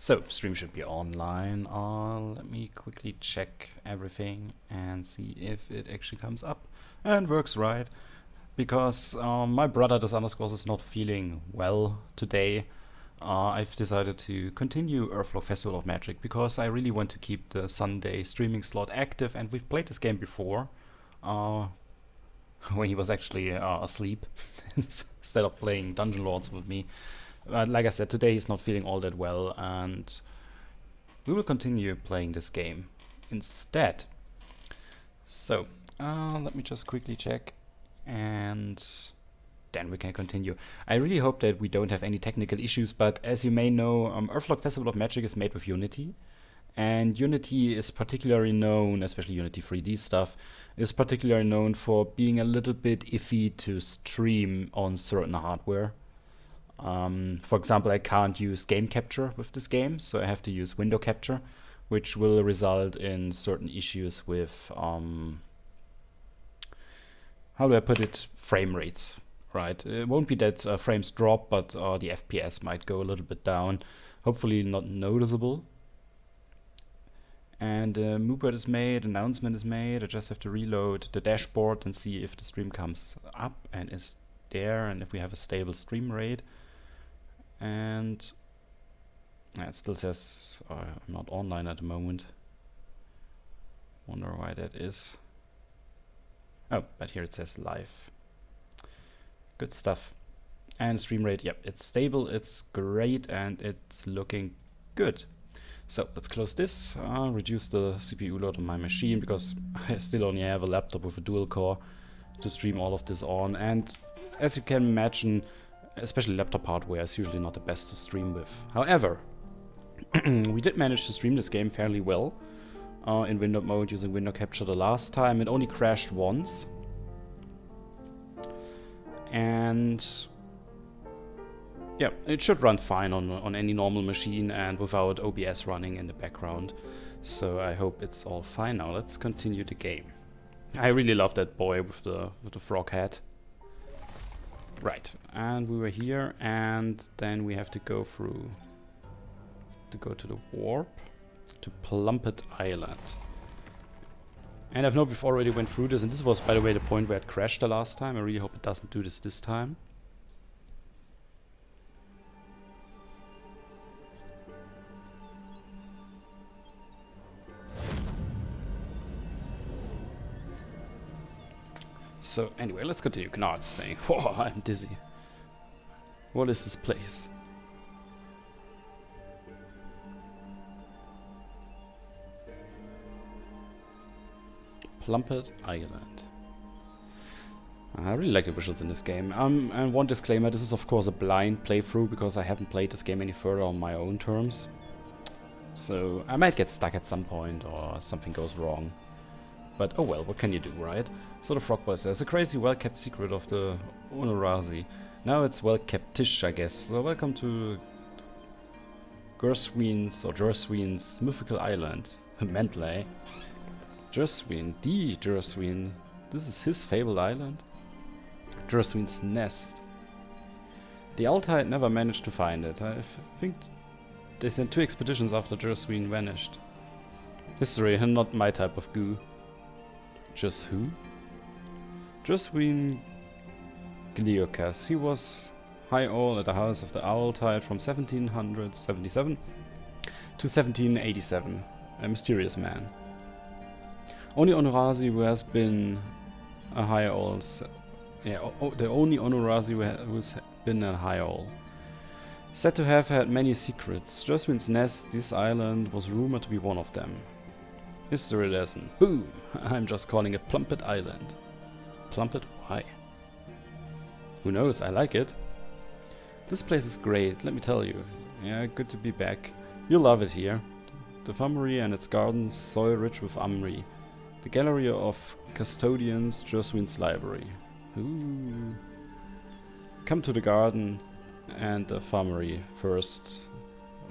So, stream should be online. Let me quickly check everything and see if it actually comes up and works right. Because my brother DesUnderscores is not feeling well today. I've decided to continue Earthlock Festival of Magic because I really want to keep the Sunday streaming slot active, and we've played this game before when he was actually asleep instead of playing Dungeon Lords with me. Like I said, today he's not feeling all that well, and we will continue playing this game instead. So, let me just quickly check, and then we can continue. I really hope that we don't have any technical issues, but as you may know, Earthlock Festival of Magic is made with Unity, and Unity is particularly known, especially Unity 3D stuff, is particularly known for being a little bit iffy to stream on certain hardware. For example, I can't use game capture with this game, so I have to use window capture, which will result in certain issues with, how do I put it, frame rates, right? It won't be that frames drop, but the FPS might go a little bit down. Hopefully not noticeable. And Moopert is made, announcement is made. I just have to reload the dashboard and see if the stream comes up and is there, and if we have a stable stream rate. And it still says I'm not online at the moment. Wonder why that is. Oh, but here it says live. Good stuff. And stream rate, yep, it's stable, it's great, and it's looking good. So let's close this, reduce the CPU load on my machine, because I still only have a laptop with a dual core to stream all of this on. And as you can imagine, especially laptop hardware is usually not the best to stream with. However, we did manage to stream this game fairly well in window mode using window capture the last time. It only crashed once. And yeah, it should run fine on any normal machine and without OBS running in the background. So I hope it's all fine now. Let's continue the game. I really love that boy with the frog hat. Right, and we were here, and then we have to go through to the warp to Plumpet Island. And I know we've already went through this, and this was, by the way, the point where it crashed the last time. I really hope it doesn't do this time. So anyway, let's continue. Gnard is saying, "Oh, I'm dizzy. What is this place?" Plumpet Island. I really like the visuals in this game. And one disclaimer, this is of course a blind playthrough because I haven't played this game any further on my own terms. So I might get stuck at some point or something goes wrong. But oh well, what can you do, right? So the frog boy says, a crazy well-kept secret of the Onorazi. Now it's well-kept-ish, I guess. So welcome to DesRoin's mythical island. Mental, eh? DesRoin, the DesRoin. This is his fabled island? DesRoin's nest. The Altai never managed to find it. I think they sent 2 expeditions after DesRoin vanished. History, not my type of goo. Just who? DesRoin Gliokas. He was High Owl at the House of the Owltide from 1777 to 1787. A mysterious man. Only Onorazi who has been a High Owl. The only Onorazi who's been a High Owl. Said to have had many secrets. DesRoin's nest, this island, was rumored to be one of them. History lesson. Boom! I'm just calling it Plumpet Island. Plumpet? Why? Who knows? I like it. This place is great, let me tell you. Yeah, good to be back. You'll love it here. The Fummery and its gardens, soil rich with Umri. The Gallery of Custodians, DesRoin's library. Ooh. Come to the garden and the Fummery first.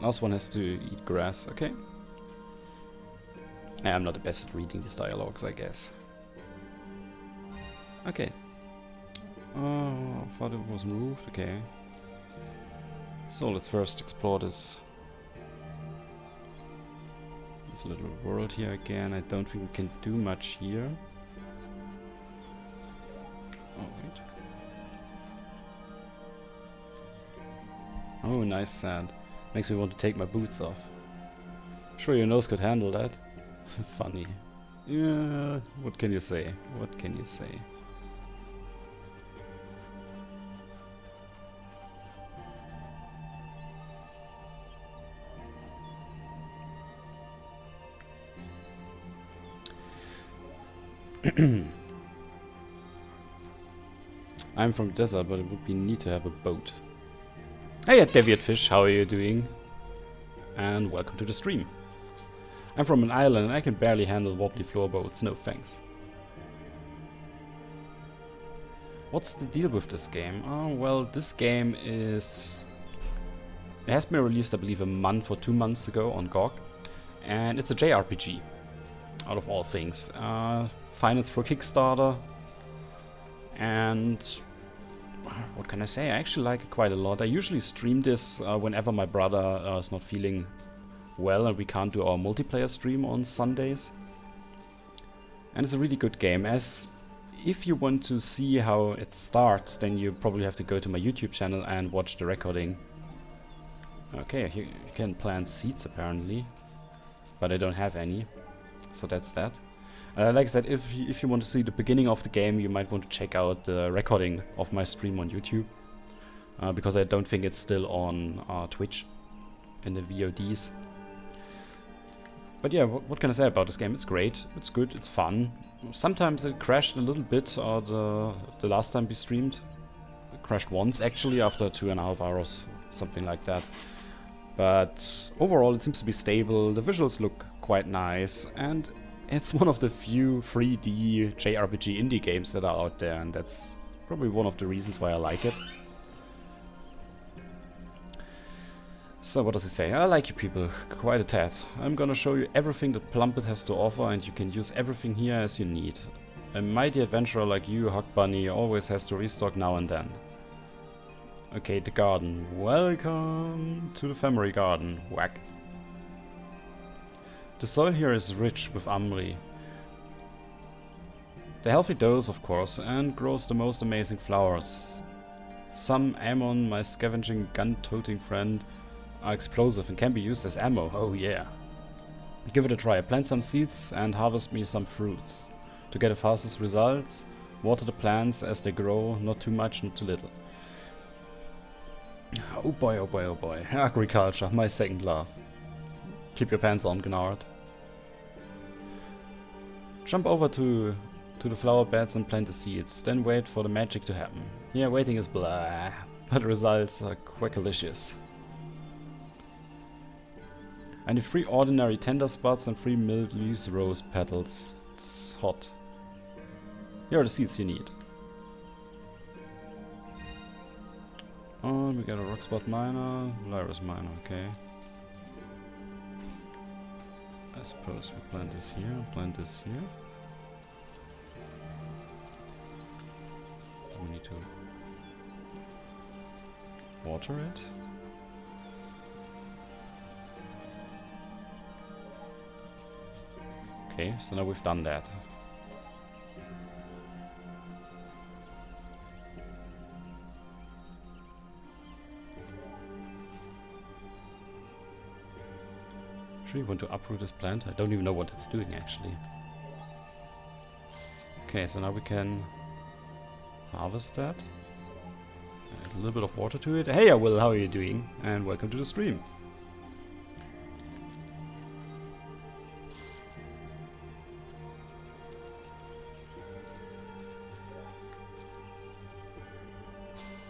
Last one has to eat grass, okay? I'm not the best at reading these dialogues, I guess. Okay. Oh, I thought it was moved. Okay. So let's first explore this There's a little world here again. I don't think we can do much here. Oh, wait. Oh, nice sand. Makes me want to take my boots off. Sure your nose could handle that. Funny. Yeah, what can you say? What can you say? I'm from the desert, but it would be neat to have a boat. Hey, David Fish, how are you doing? And welcome to the stream. I'm from an island and I can barely handle wobbly floorboats, no thanks. What's the deal with this game? Oh, well, this game is... It has been released, I believe, a month or 2 months ago on GOG. And it's a JRPG, out of all things. Financed for Kickstarter. And what can I say? I actually like it quite a lot. I usually stream this whenever my brother is not feeling well and we can't do our multiplayer stream on Sundays. And it's a really good game. As if you want to see how it starts, then you probably have to go to my YouTube channel and watch the recording. Okay, you can plant seeds apparently, but I don't have any, so that's that. Like I said, if you want to see the beginning of the game, you might want to check out the recording of my stream on YouTube. Because I don't think it's still on Twitch in the VODs. But yeah, what can I say about this game? It's great, it's good, it's fun. Sometimes it crashed a little bit the last time we streamed. It crashed once actually after 2.5 hours, something like that. But overall it seems to be stable, the visuals look quite nice, and it's one of the few 3D JRPG indie games that are out there, and that's probably one of the reasons why I like it. So what does it say? I like you people, quite a tad. I'm gonna show you everything that Plumpet has to offer, and you can use everything here as you need. A mighty adventurer like you, Hug Bunny, always has to restock now and then. Okay, the garden. Welcome to the family garden. Whack. The soil here is rich with amri. The healthy dose, of course, and grows the most amazing flowers. Some Ammon, my scavenging gun-toting friend, are explosive and can be used as ammo. Oh yeah. Give it a try. Plant some seeds and harvest me some fruits. To get the fastest results, water the plants as they grow, not too much, not too little. Oh boy, oh boy, oh boy. Agriculture, my second love. Keep your pants on, Gnard. Jump over to the flower beds and plant the seeds, then wait for the magic to happen. Yeah, waiting is blah, but the results are quackalicious. I need 3 ordinary tender spots and 3 milled leaves rose petals. It's hot. Here are the seeds you need. Oh, we got a rock spot miner, Lyris miner, okay. I suppose we plant this here, plant this here. We need to water it. Okay, so now we've done that. Sure you want to uproot this plant? I don't even know what it's doing actually. Okay, so now we can harvest that. Add a little bit of water to it. Hey, Will, how are you doing? And welcome to the stream.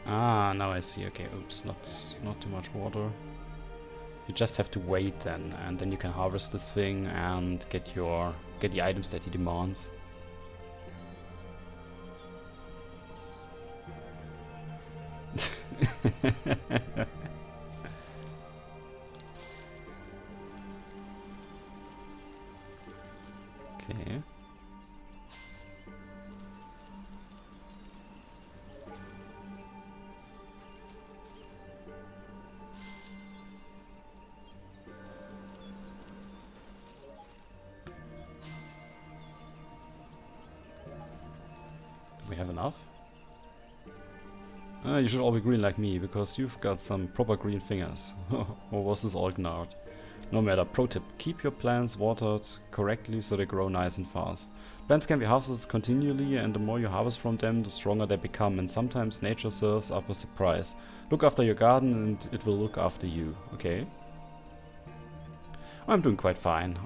Ah, now I see. Okay, oops, not too much water. You just have to wait and then you can harvest this thing and get the items that he demands. Okay. enough. You should all be green like me, because you've got some proper green fingers. Or was this all gnarled? No matter. Pro tip, keep your plants watered correctly so they grow nice and fast. Plants can be harvested continually, and the more you harvest from them, the stronger they become, and sometimes nature serves up a surprise. Look after your garden and it will look after you. Okay. I'm doing quite fine.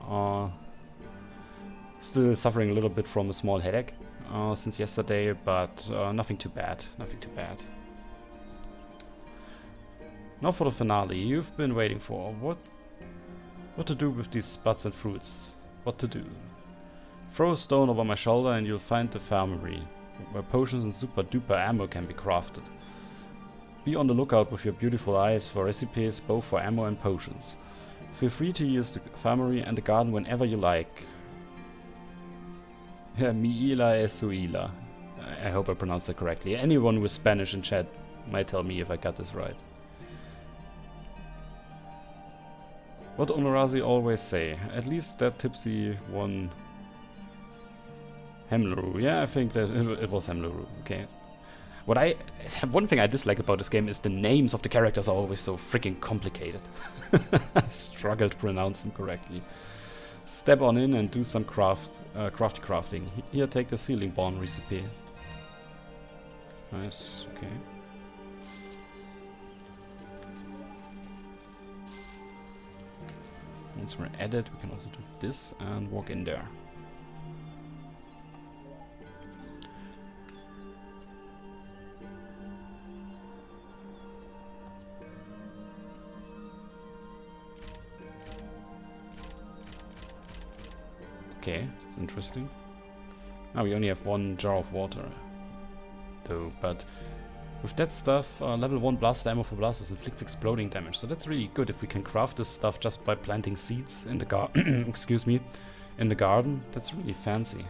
Still suffering a little bit from a small headache since yesterday, but nothing too bad. Nothing too bad. Now for the finale. You've been waiting for. What to do with these buds and fruits? What to do? Throw a stone over my shoulder and you'll find the farmery, where potions and super duper ammo can be crafted. Be on the lookout with your beautiful eyes for recipes both for ammo and potions. Feel free to use the farmery and the garden whenever you like. Miila Esuila. I hope I pronounced that correctly. Anyone with Spanish in chat might tell me if I got this right. What Onorazi always say. At least that tipsy one... Hemluru. Yeah, I think that it was Hemluru. Okay. One thing I dislike about this game is the names of the characters are always so freaking complicated. I struggle to pronounce them correctly. Step on in and do some crafting. Here, take the healing bond recipe. Nice, okay. Once we're at it, we can also do this and walk in there. Okay, that's interesting. Now we only have one jar of water, though, but with that stuff, level 1 blast ammo for blasters inflicts exploding damage, so that's really good if we can craft this stuff just by planting seeds in the garden. Excuse me, in the garden. That's really fancy.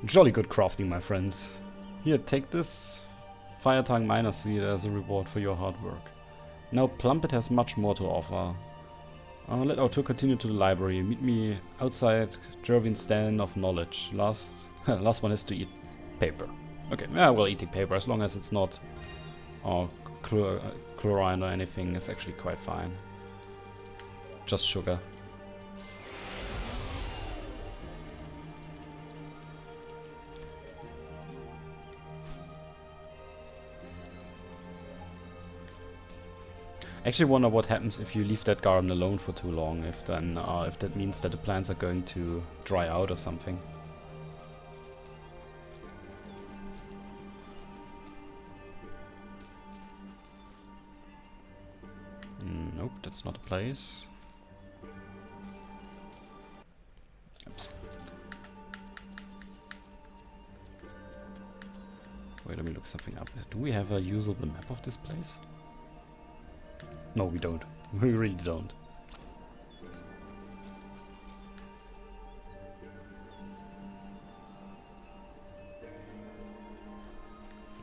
Jolly good crafting, my friends. Here, take this Fire Tongue Miner Seed as a reward for your hard work. Now Plumpet has much more to offer. Let our tour continue to the library. Meet me outside Jervin's Den of Knowledge. Last one is to eat paper. Okay, yeah, well, eating paper, as long as it's not chlorine or anything, it's actually quite fine. Just sugar. I actually wonder what happens if you leave that garden alone for too long, if that means that the plants are going to dry out or something. Nope, that's not a place. Oops. Wait, let me look something up. Do we have a usable map of this place? No, we don't. We really don't.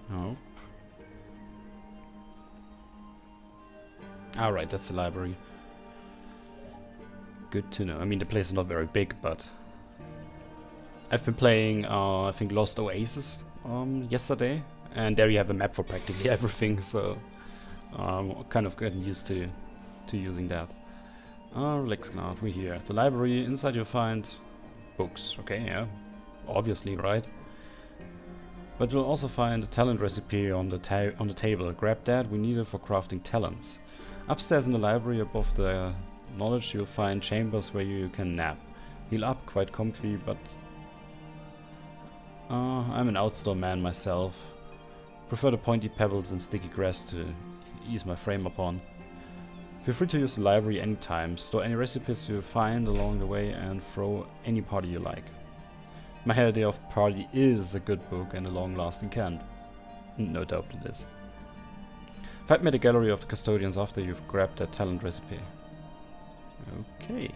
Nope. Alright, that's the library. Good to know. I mean, the place is not very big, but... I've been playing, I think, Lost Oasis yesterday, and there you have a map for practically everything, so... kind of getting used to using that. Relax now, we're here. The library, inside you'll find books. Okay, yeah, obviously, right? But you'll also find a talent recipe on the table. Grab that, we need it for crafting talents. Upstairs in the library, above the knowledge, you'll find chambers where you can nap. Heal up, quite comfy, but... I'm an outdoor man myself. Prefer the pointy pebbles and sticky grass to ease my frame upon. Feel free to use the library anytime, store any recipes you find along the way and throw any party you like. My idea of party is a good book and a long-lasting can. No doubt it is. Find me at the gallery of the custodians after you've grabbed that talent recipe. Okay.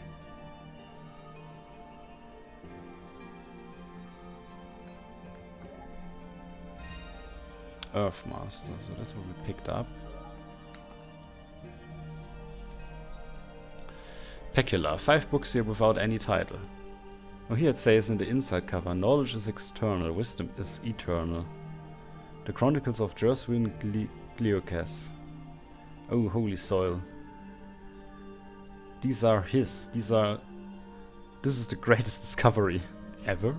Earthmaster, so that's what we picked up. Peculiar, 5 books here without any title. Oh, here it says in the inside cover, knowledge is external, wisdom is eternal. The Chronicles of DesRoin Gleocas. Oh, holy soil. These are his, this is the greatest discovery ever.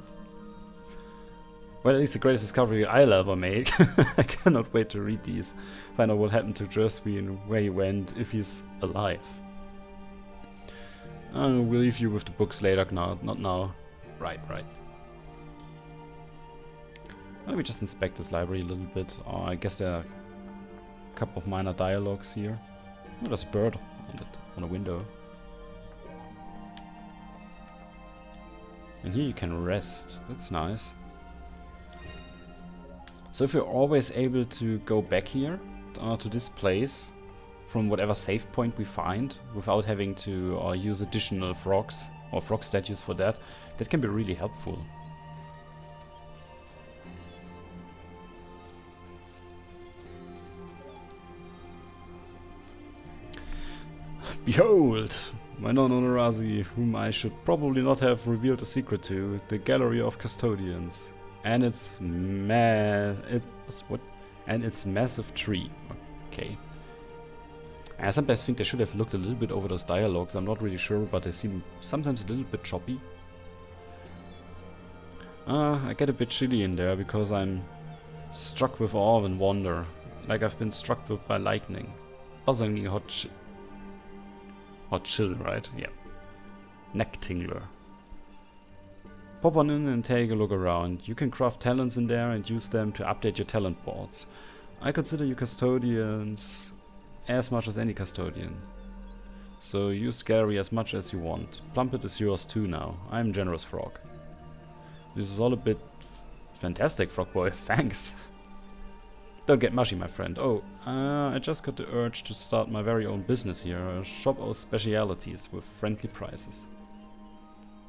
Well, at least the greatest discovery I'll ever make. I cannot wait to read these. Find out what happened to DesRoin, where he went, if he's alive. We'll leave you with the books later, not now. Right. Let me just inspect this library a little bit. Oh, I guess there are a couple of minor dialogues here. Oh, there's a bird on the window. And here you can rest. That's nice. So if you're always able to go back here to this place from whatever save point we find without having to use additional frogs or frog statues for that, that can be really helpful. Behold, my non-honorary, whom I should probably not have revealed the secret to, the Gallery of Custodians, and its massive tree. Okay. I sometimes think they should have looked a little bit over those dialogues. I'm not really sure, but they seem sometimes a little bit choppy. I get a bit chilly in there because I'm struck with awe and wonder, like I've been struck with by lightning. Buzzingly hot chill, right? Yeah. Neck tingler. Pop on in and take a look around. You can craft talents in there and use them to update your talent boards. I consider you custodians as much as any custodian. So use the gallery as much as you want. Plumpet is yours too now. I'm a generous frog. This is all a bit fantastic, frog boy. Thanks. Don't get mushy, my friend. Oh, I just got the urge to start my very own business here. A shop of specialities with friendly prices.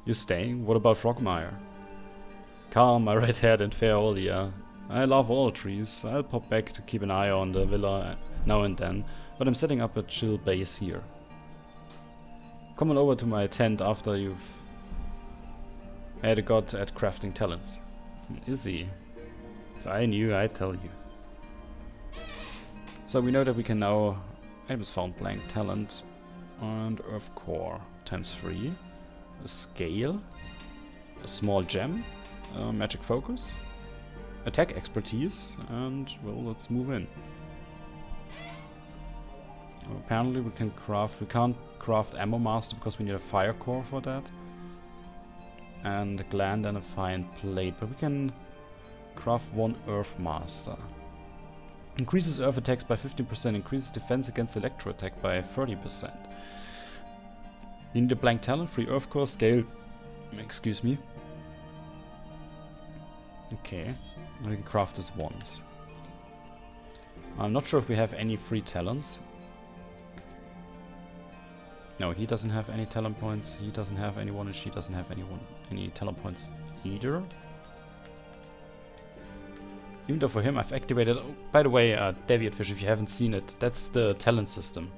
You staying? What about Frogmire? Calm, my red-haired and fair Olia. I love all trees. I'll pop back to keep an eye on the villa now and then, but I'm setting up a chill base here. Come on over to my tent after you've had a god at crafting talents. Is he? If I knew, I'd tell you. So we know that we can now items found blank talent and earth core ×3, a scale, a small gem, magic focus, attack expertise, and well, let's move in. Apparently we can't craft ammo master because we need a fire core for that, and a gland and a fine plate, but we can craft one earth master. Increases earth attacks by 15%, increases defense against electro attack by 30%. You need a blank talent, free earth core, scale, excuse me. Okay, we can craft this once. I'm not sure if we have any free talents. No, he doesn't have any talent points, he doesn't have anyone, and she doesn't have any talent points either. Even though for him I've activated... Oh, by the way, Deviant Fish, if you haven't seen it, that's the talent system.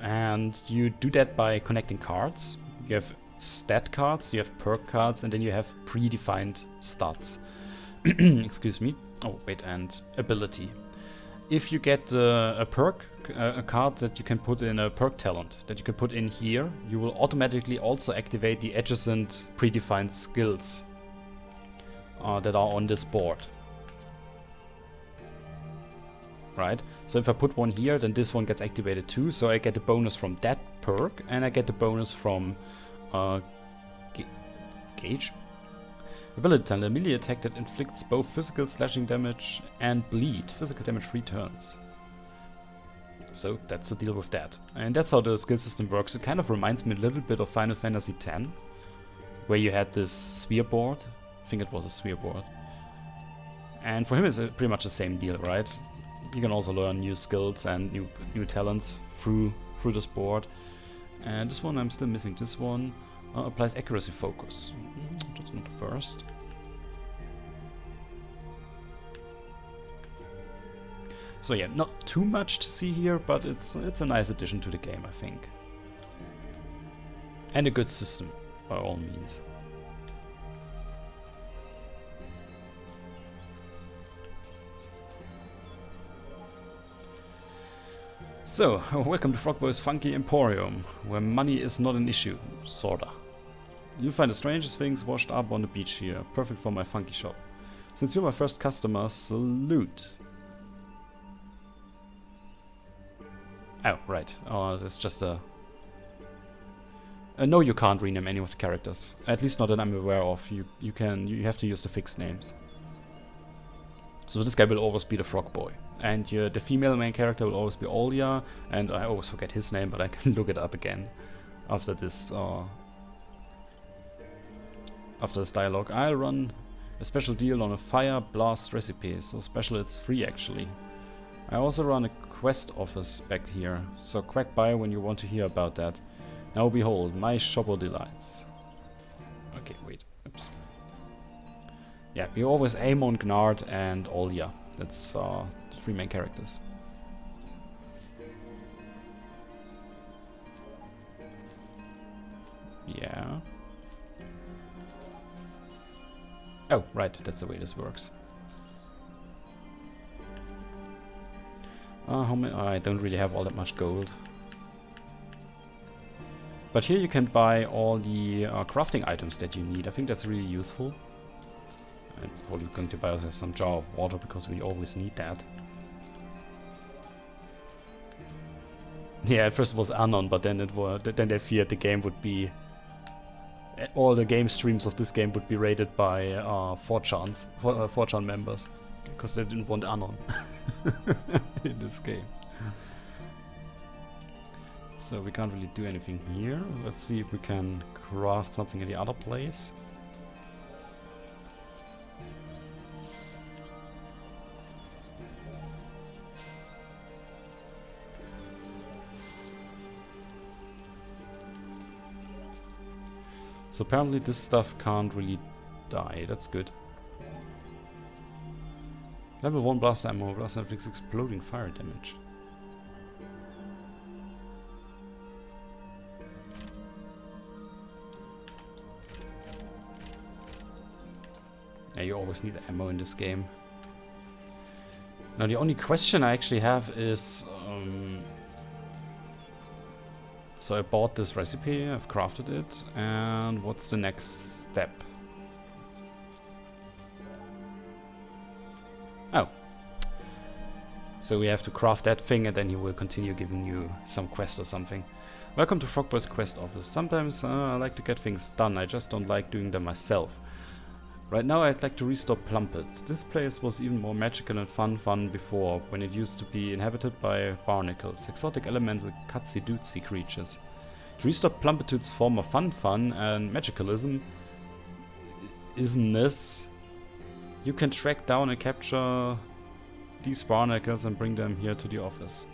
And you do that by connecting cards. You have stat cards, you have perk cards, and then you have predefined stats. Excuse me. Oh, wait, and ability. If you get a perk, a card that you can put in a perk talent, that you can put in here, you will automatically also activate the adjacent predefined skills that are on this board. Right? So if I put one here, then this one gets activated too, so I get the bonus from that perk, and I get the bonus from Gauge. Ability talent, a melee attack that inflicts both physical slashing damage and bleed. Physical damage 3 turns. So that's the deal with that. And that's how the skill system works. It kind of reminds me a little bit of Final Fantasy X, where you had this sphere board. I think it was a sphere board. And for him it's pretty much the same deal, right? You can also learn new skills and new talents through this board. And this one I'm still missing. This one applies accuracy focus. That's not a burst. So yeah, not too much to see here, but it's a nice addition to the game, I think. And a good system, by all means. So, welcome to Frogboy's Funky Emporium, where money is not an issue, sorta. You'll find the strangest things washed up on the beach here, perfect for my funky shop. Since you're my first customer, salute. Oh, right. Oh, that's just a... no, you can't rename any of the characters. At least not that I'm aware of. You have to use the fixed names. So this guy will always be the Frog Boy. And the female main character will always be Olya, and I always forget his name, but I can look it up again after this dialogue. I'll run a special deal on a fire blast recipe, so special it's free actually. I also run a quest office back here, so quack by when you want to hear about that. Now behold, my shoppo delights. Okay, wait, oops. Yeah, we always aim on Gnard and Olya. That's the three main characters. Yeah. Oh, right, that's the way this works. How many? I don't really have all that much gold. But here you can buy all the crafting items that you need. I think that's really useful. And probably going to buy also some jar of water because we always need that. Yeah, at first it was Anon, but then then they feared the game would be all the game streams of this game would be rated by 4chan members because they didn't want Anon in this game. So we can't really do anything here. Let's see if we can craft something in the other place. So apparently this stuff can't really die, that's good. Level 1 blast ammo, blast inflicts exploding fire damage. Yeah, you always need ammo in this game. Now the only question I actually have is... so I bought this recipe, I've crafted it, and what's the next step? Oh. So we have to craft that thing and then he will continue giving you some quest or something. Welcome to Frogboy's quest office. Sometimes I like to get things done, I just don't like doing them myself. Right now I'd like to restore Plumpet. This place was even more magical and fun before, when it used to be inhabited by barnacles, exotic elemental cutsy-dootsy creatures. To restore Plumpet to its former fun and magicalism, isness, you can track down and capture these barnacles and bring them here to the office.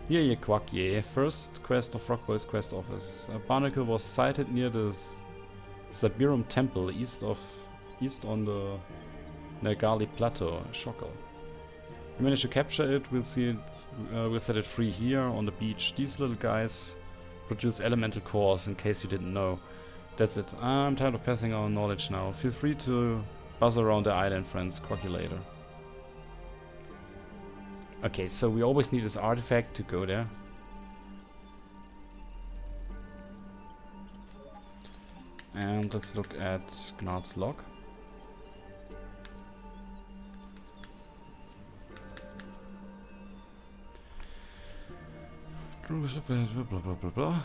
Here ye quack ye, first quest of Frogboy's quest office. A barnacle was sighted near the Sabirum temple east on the Nergali plateau, Shokel. We managed to capture it, we'll set it free here on the beach. These little guys produce elemental cores, in case you didn't know. That's it. I'm tired of passing our knowledge now. Feel free to buzz around the island, friends. Quack you later. Okay, so we always need this artifact to go there. And let's look at Gnard's log. Blah blah blah blah.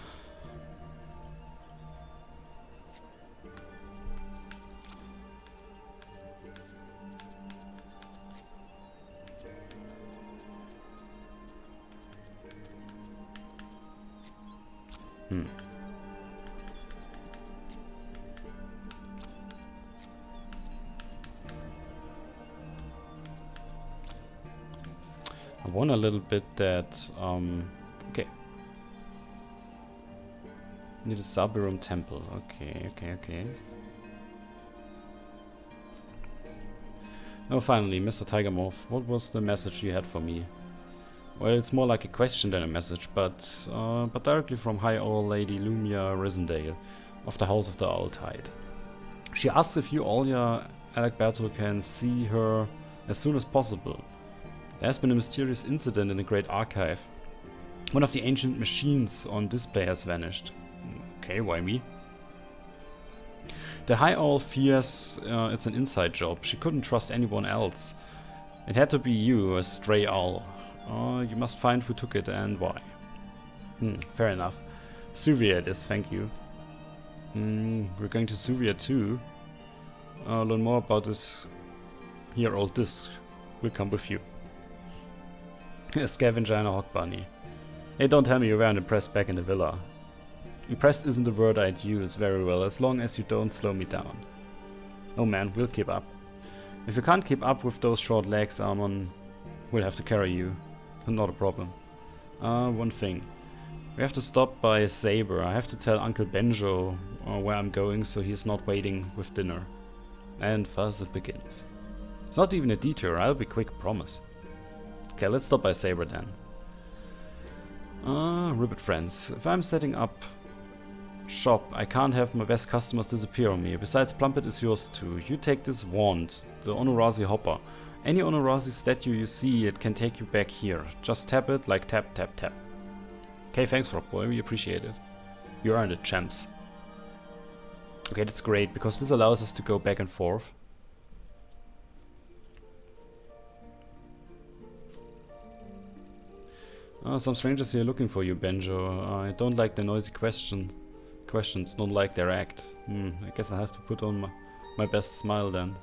I want a little bit that okay. Near the Sabirum temple. Okay. Oh, finally, Mr. Tigermorph, what was the message you had for me? Well, it's more like a question than a message, but directly from High Old Lady Lumia Risendale of the House of the Owl Tide. She asks if you, Olya Alberto, can see her as soon as possible. There has been a mysterious incident in the Great Archive. One of the ancient machines on display has vanished. Okay, why me? The High Owl fears it's an inside job. She couldn't trust anyone else. It had to be you, a stray owl. You must find who took it and why. Fair enough. Suvia it is, thank you. We're going to Suvia too. Learn more about this here old disc. We'll come with you. A scavenger and a hawk bunny. Hey, don't tell me you weren't impressed back in the villa. Impressed isn't the word I'd use very well, as long as you don't slow me down. Oh man, we'll keep up. If you can't keep up with those short legs, Armon, we'll have to carry you. Not a problem. One thing. We have to stop by Saber. I have to tell Uncle Benjo where I'm going, so he's not waiting with dinner. And thus it begins. It's not even a detour, I'll be quick, promise. Okay, let's stop by Saber then. Ribbit friends. If I'm setting up shop, I can't have my best customers disappear on me. Besides, Plumpet is yours too. You take this wand, the Onorazi Hopper. Any Onorazi statue you see, it can take you back here. Just tap it like tap, tap, tap. Okay, thanks, Rockboy. We appreciate it. You earned it, champs. Okay, that's great, because this allows us to go back and forth. Some strangers here looking for you, Benjo. I don't like the noisy questions, don't like their act. I guess I have to put on my best smile then.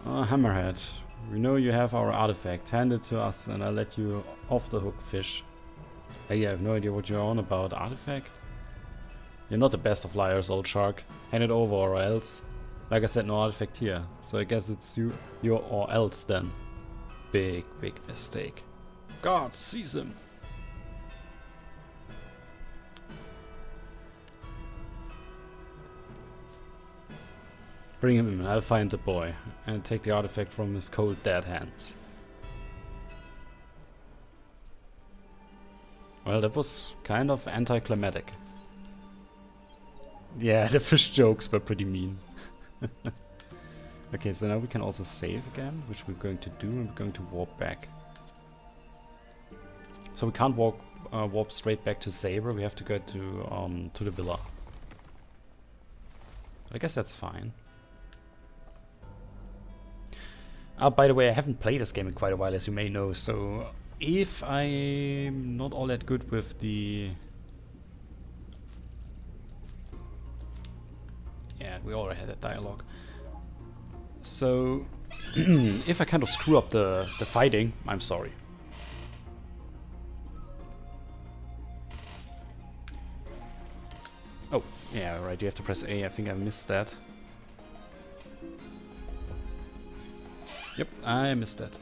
Hammerhead, we know you have our artifact. Hand it to us and I'll let you off the hook, fish. Hey, I have no idea what you're on about. Artifact? You're not the best of liars, old shark. Hand it over or else. Like I said, no artifact here. So I guess it's you or else then. Big, big mistake. God, seize him. Bring him in, I'll find the boy and take the artifact from his cold dead hands. Well, that was kind of anticlimactic. Yeah, the fish jokes were pretty mean. Okay, so now we can also save again, which we're going to do, and we're going to warp back. So we can't warp straight back to Saber, we have to go to the villa. I guess that's fine. By the way, I haven't played this game in quite a while, as you may know, so if I'm not all that good with the... Yeah, we already had that dialogue. So, if I kind of screw up the fighting, I'm sorry. Oh, yeah, right, you have to press A, I think I missed that. Yep, I missed that.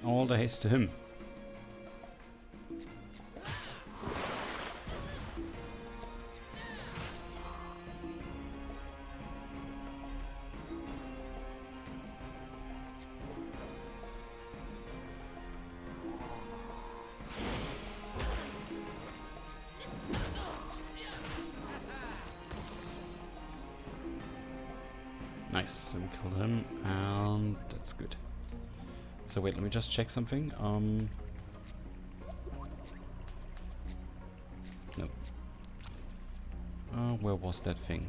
All the haste to him. Nice, so we killed him, and that's good. So wait, let me just check something. No. Where was that thing?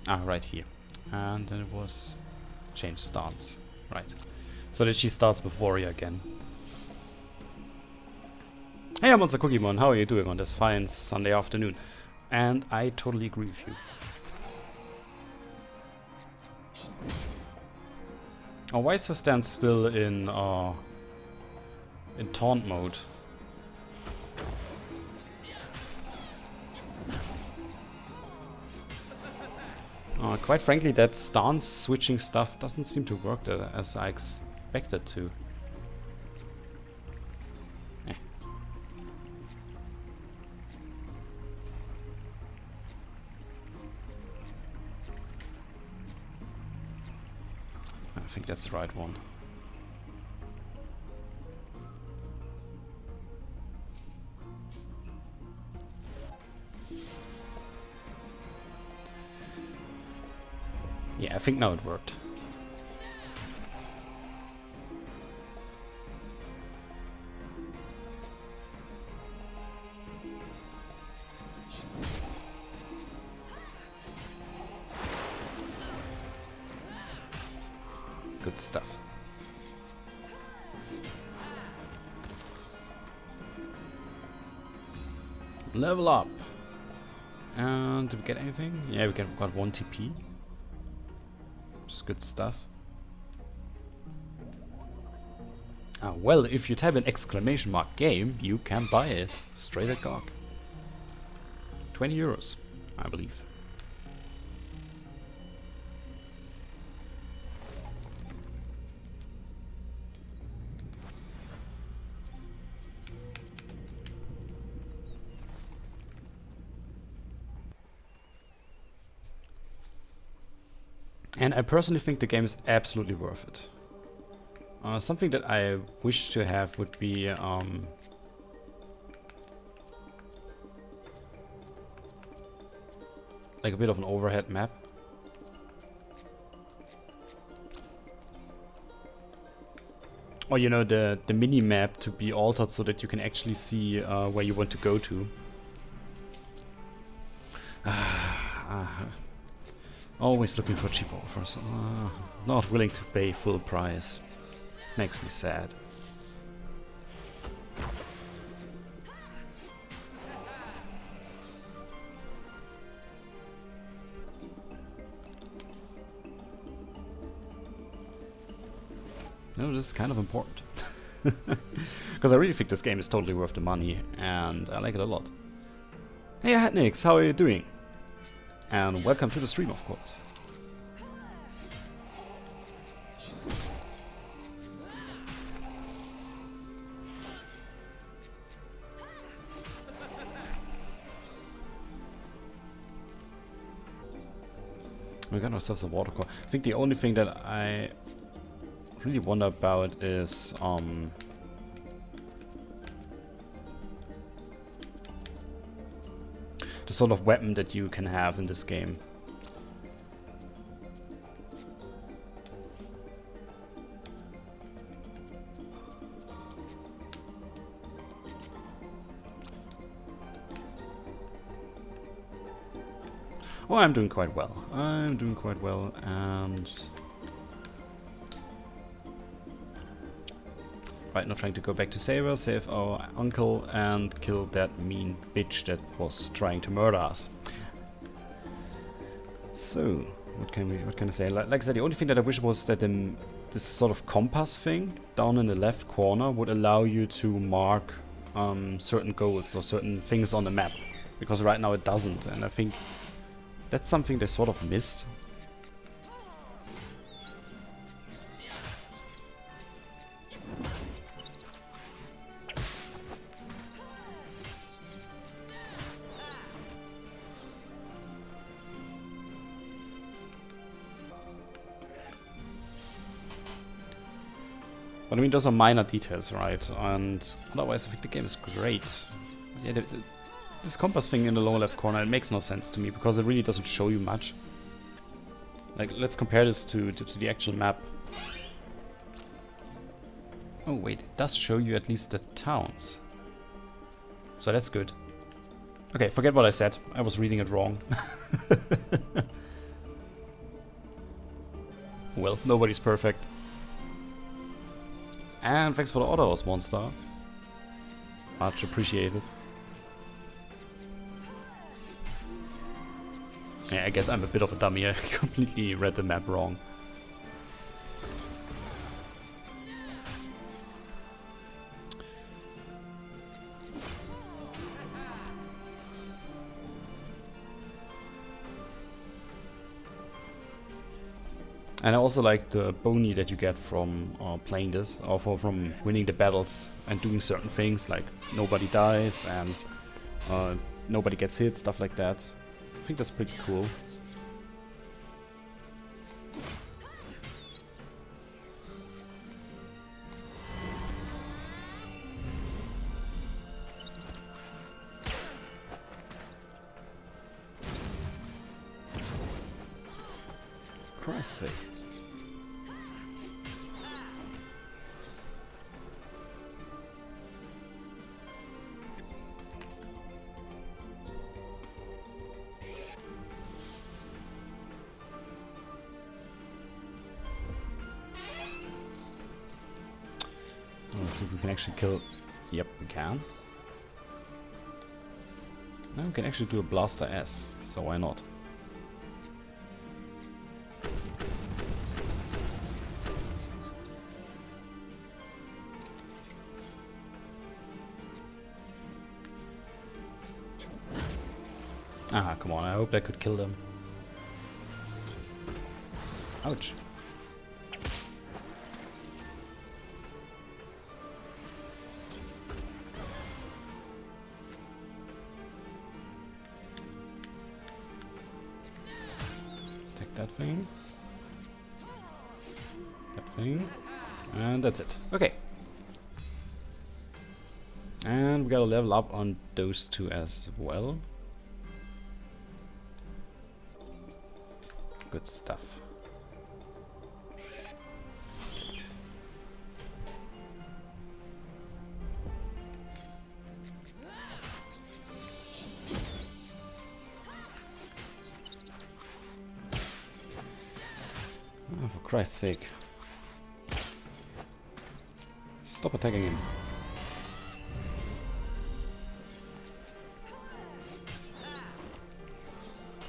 Ah, right here. And then it was change stance. Right. So that she starts before you again. Hey, I'm Monster Cookiemon, how are you doing on this fine Sunday afternoon? And I totally agree with you. Oh, why is her stand still in taunt mode? Quite frankly, that stance switching stuff doesn't seem to work as I expected to. Eh. I think that's the right one. Yeah, I think now it worked. Good stuff. Level up. And did we get anything? Yeah, we got 1 TP. Just good stuff. Well, if you type an exclamation mark game, you can buy it straight at GOG. 20 euros, I believe. And I personally think the game is absolutely worth it. Something that I wish to have would be like a bit of an overhead map. Or you know, the mini map to be altered so that you can actually see where you want to go to. Always looking for cheap offers. Not willing to pay full price. Makes me sad. No, this is kind of important. Because I really think this game is totally worth the money, and I like it a lot. Hey Hatnix, how are you doing? And welcome to the stream, of course. We got ourselves a water core. I think the only thing that I really wonder about is the sort of weapon that you can have in this game. Oh, I'm doing quite well. I'm doing quite well, and right now trying to go back to Saber, save our uncle, and kill that mean bitch that was trying to murder us. So, what can I say? Like I said, the only thing that I wish was that this sort of compass thing down in the left corner would allow you to mark certain goals or certain things on the map, because right now it doesn't, and I think that's something they sort of missed. But I mean, those are minor details, right? And otherwise, I think the game is great. Yeah, this compass thing in the lower left corner, it makes no sense to me because it really doesn't show you much. Like, let's compare this to the actual map. Oh wait, it does show you at least the towns. So that's good. Okay, forget what I said. I was reading it wrong. Well, nobody's perfect. And thanks for the order, Monster. Much appreciated. Yeah, I guess I'm a bit of a dummy. I completely read the map wrong. And I also like the boni that you get from playing this, or from winning the battles and doing certain things, like nobody dies and nobody gets hit, stuff like that. I think that's pretty cool. For Christ's sake. Let's see if we can actually kill... Yep, we can. Now we can actually do a Blaster S, so why not? Ah, come on, I hope I could kill them. Ouch. Take that thing. That thing. And that's it. Okay. And we gotta level up on those two as well. Good stuff. Oh, for Christ's sake. Stop attacking him.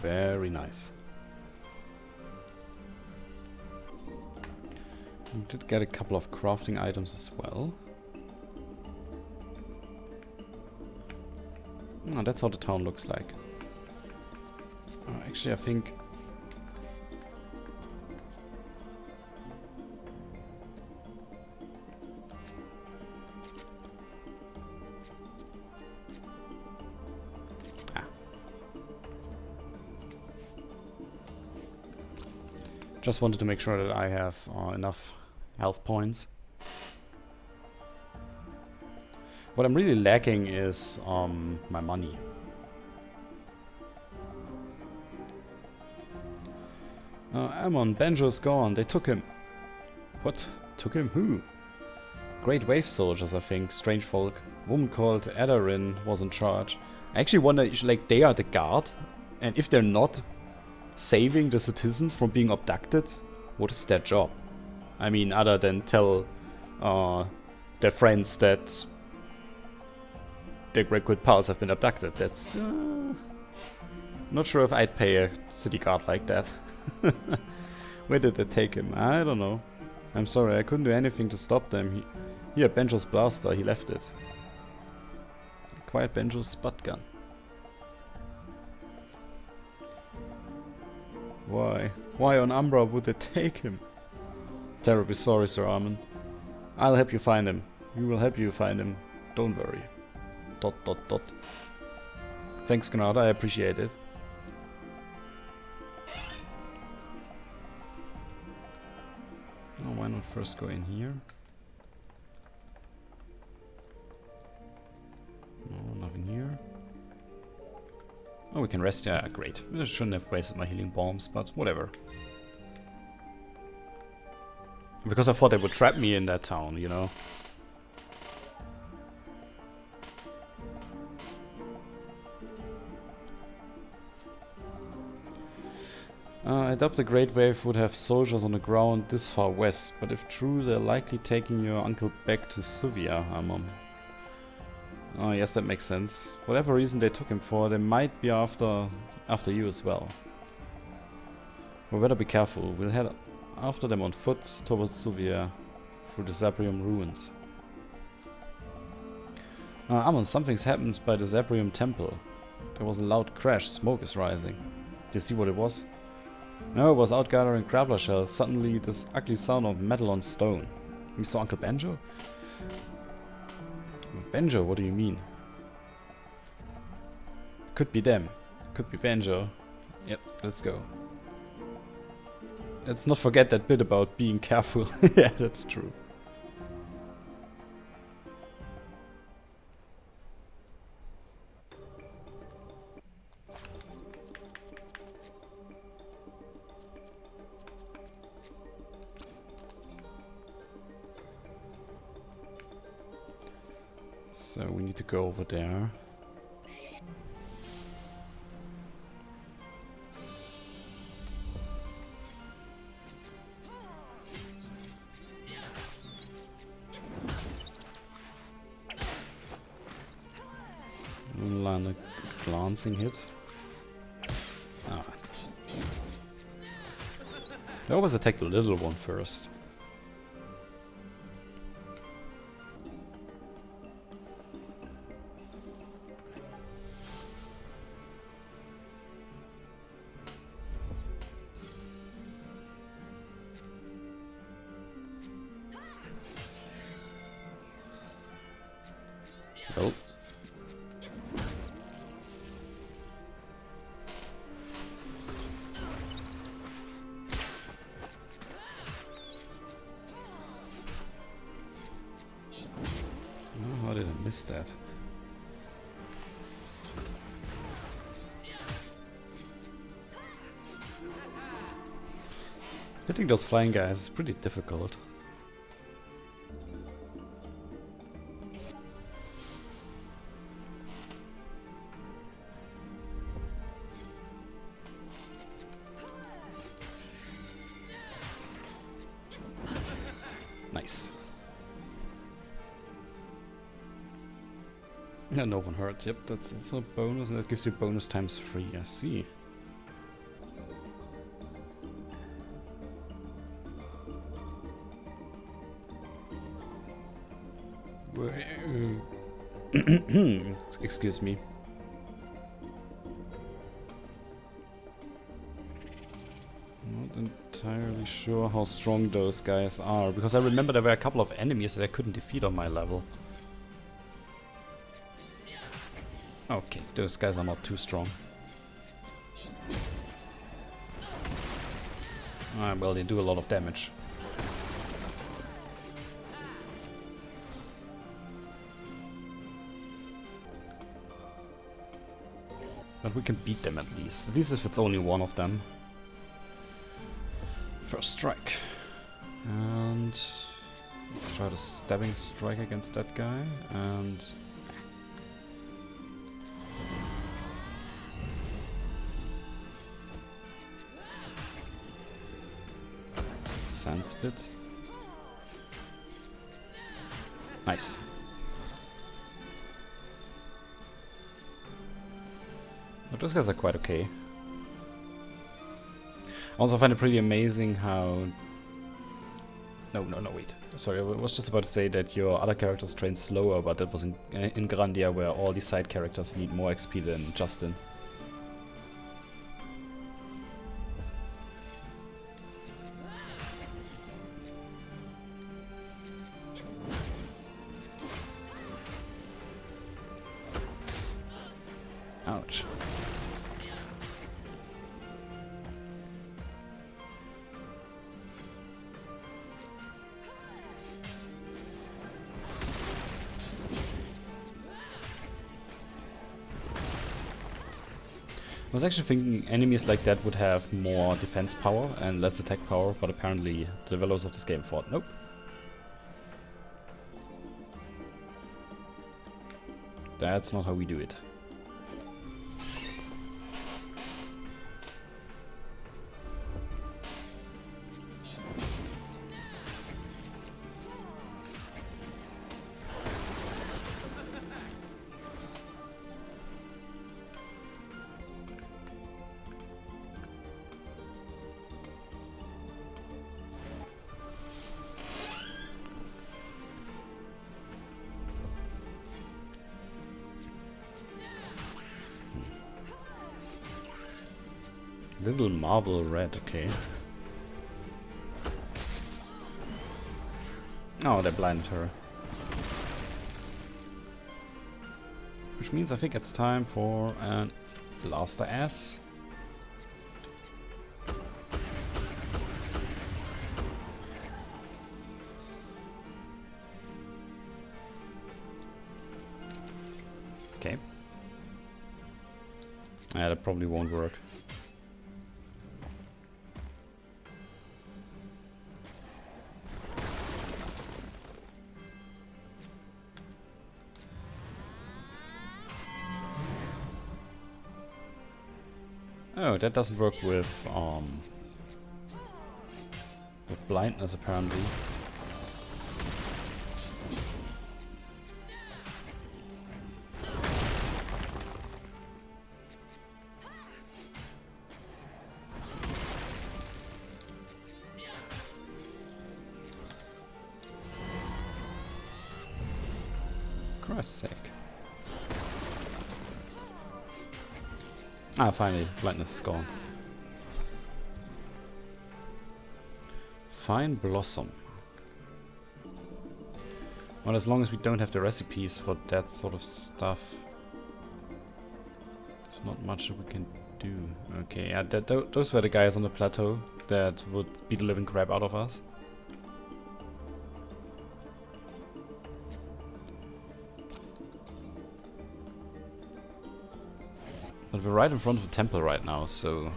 Very nice. We did get a couple of crafting items as well. Oh, that's how the town looks like. Actually, I think... Just wanted to make sure that I have enough health points. What I'm really lacking is my money. Ammon, Banjo's gone. They took him. What? Took him? Who? Great Wave soldiers, I think. Strange folk. Woman called Adarin was in charge. I actually wonder, like, they are the guard, and if they're not saving the citizens from being abducted, what is their job? I mean, other than tell their friends that their great pals have been abducted. That's not sure if I'd pay a city guard like that. Where did they take him? I don't know. I'm sorry, I couldn't do anything to stop them. Here, Banjo's blaster, he left it. Acquired Banjo's spud gun. Why? Why on Umbra would they take him? Terribly sorry, Sir Armin. I'll help you find him. We will help you find him. Don't worry. ... Thanks, Gnarda, I appreciate it. Oh, why not first go in here? No, nothing here. Oh, we can rest. Yeah, great. I shouldn't have wasted my healing bombs, but whatever. Because I thought they would trap me in that town, you know. I doubt the Great Wave would have soldiers on the ground this far west, but if true, they're likely taking your uncle back to Suvia, Amon. Oh yes, that makes sense. Whatever reason they took him for, they might be after you as well. We better be careful. We'll head after them on foot towards Suvia through the Zabrium ruins. Amon, something's happened by the Zabrium temple. There was a loud crash. Smoke is rising. Do you see what it was? No, it was out gathering grappler shells. Suddenly, this ugly sound of metal on stone. You saw Uncle Banjo? Banjo, what do you mean? Could be them. Could be Banjo. Yep, let's go. Let's not forget that bit about being careful. Yeah, that's true. So we need to go over there. Land a glancing hit. Ah. I always attack the little one first. Oh. Oh, how did I miss that? Hitting those flying guys is pretty difficult. Nice. Yeah, no one hurt. Yep, that's also a bonus, and that gives you bonus times 3. I see. Excuse me. Not entirely sure how strong those guys are, because I remember there were a couple of enemies that I couldn't defeat on my level. Okay, those guys are not too strong. Well, they do a lot of damage. But we can beat them at least. At least if it's only one of them. First strike. And let's try the stabbing strike against that guy. And sand spit. Nice. But those guys are quite okay. I also find it pretty amazing how... No, wait. Sorry, I was just about to say that your other characters train slower, but that was in Grandia, where all the side characters need more XP than Justin. Ouch. I was actually thinking enemies like that would have more defense power and less attack power, but apparently the developers of this game thought, nope. That's not how we do it. Little marble red, okay. Oh, they blinded her. Which means I think it's time for an Blaster S. Okay. Yeah, that probably won't work. Oh, that doesn't work with blindness apparently. Christ's sake. Ah, finally, blindness is gone. Fine Blossom. Well, as long as we don't have the recipes for that sort of stuff, there's not much that we can do. Okay, yeah, those were the guys on the plateau that would beat the living crap out of us. But we're right in front of the temple right now, so...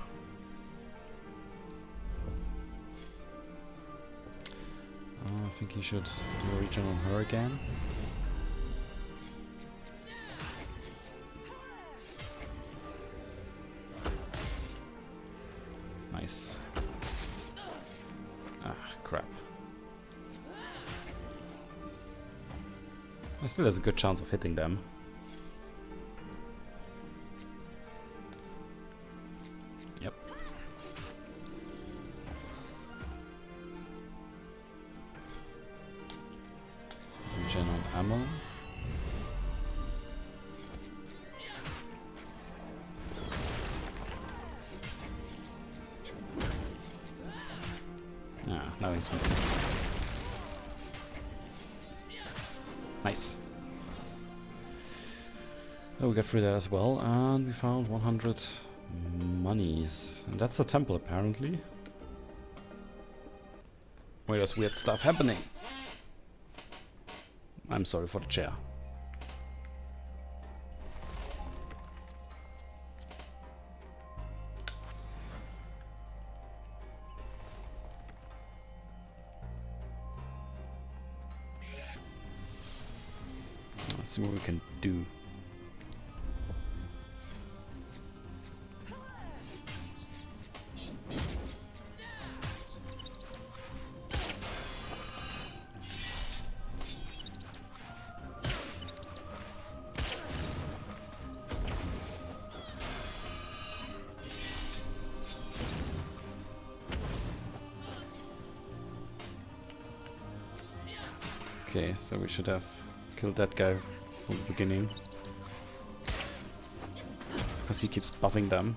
I think he should do a regen on her again. Nice. Ah, crap. I still has a good chance of hitting them. Yep. Regen on ammo. Ah, now he's missing. Nice. Oh, we got through that as well, and we found 100 monies. And that's a temple, apparently. Wait, there's weird stuff happening. I'm sorry for the chair. Let's see what we can do. Okay, so we should have killed that guy from the beginning. Because he keeps buffing them.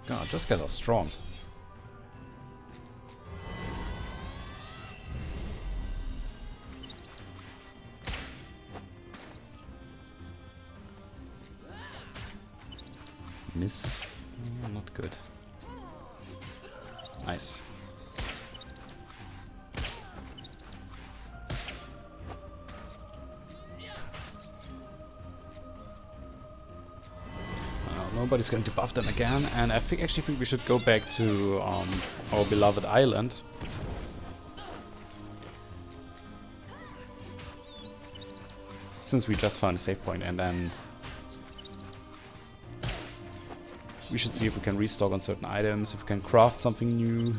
God, those guys are strong. Miss. Not good. Nice. Nobody's going to buff them again, and I actually think we should go back to our beloved island. Since we just found a save point, and then we should see if we can restock on certain items, if we can craft something new,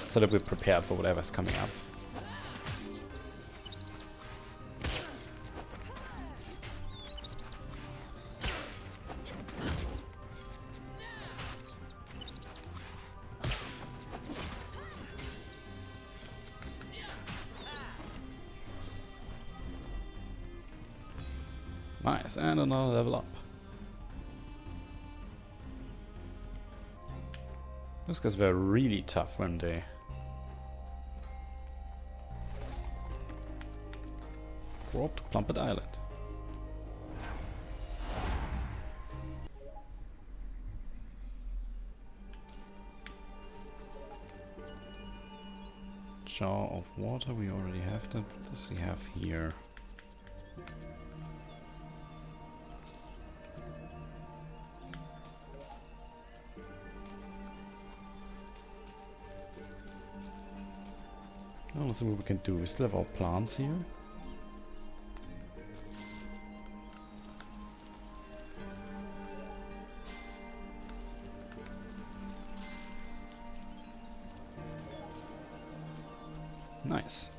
so that we're prepared for whatever's coming up. Nice, and another level up. Those guys were really tough when they... brought to Plumpet Island. Jar of water, we already have that. What does he have here? Well, let's see what we can do. We still have our plants here. Nice.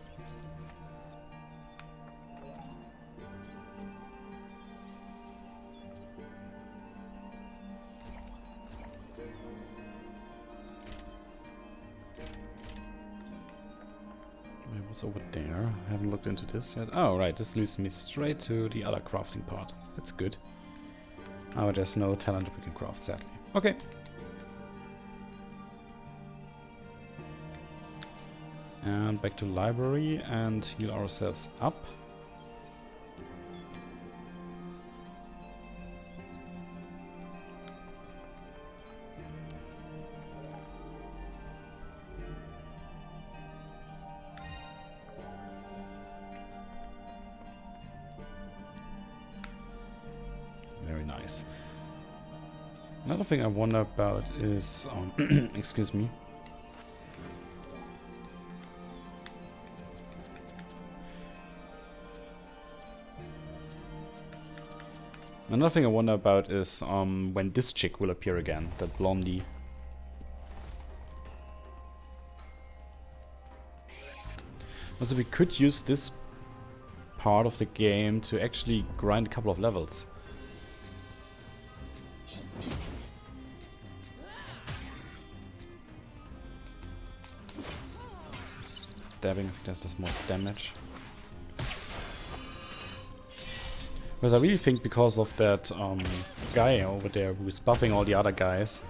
What's over there? I haven't looked into this yet. Oh, right. This leads me straight to the other crafting part. That's good. Oh, there's no talent we can craft, sadly. Okay. And back to library and heal ourselves up. Very nice. Another thing I wonder about is, excuse me. Another thing I wonder about is when this chick will appear again, that blondie. Also, we could use this part of the game to actually grind a couple of levels. Stabbing, I think does more damage. Because I really think because of that guy over there who is buffing all the other guys,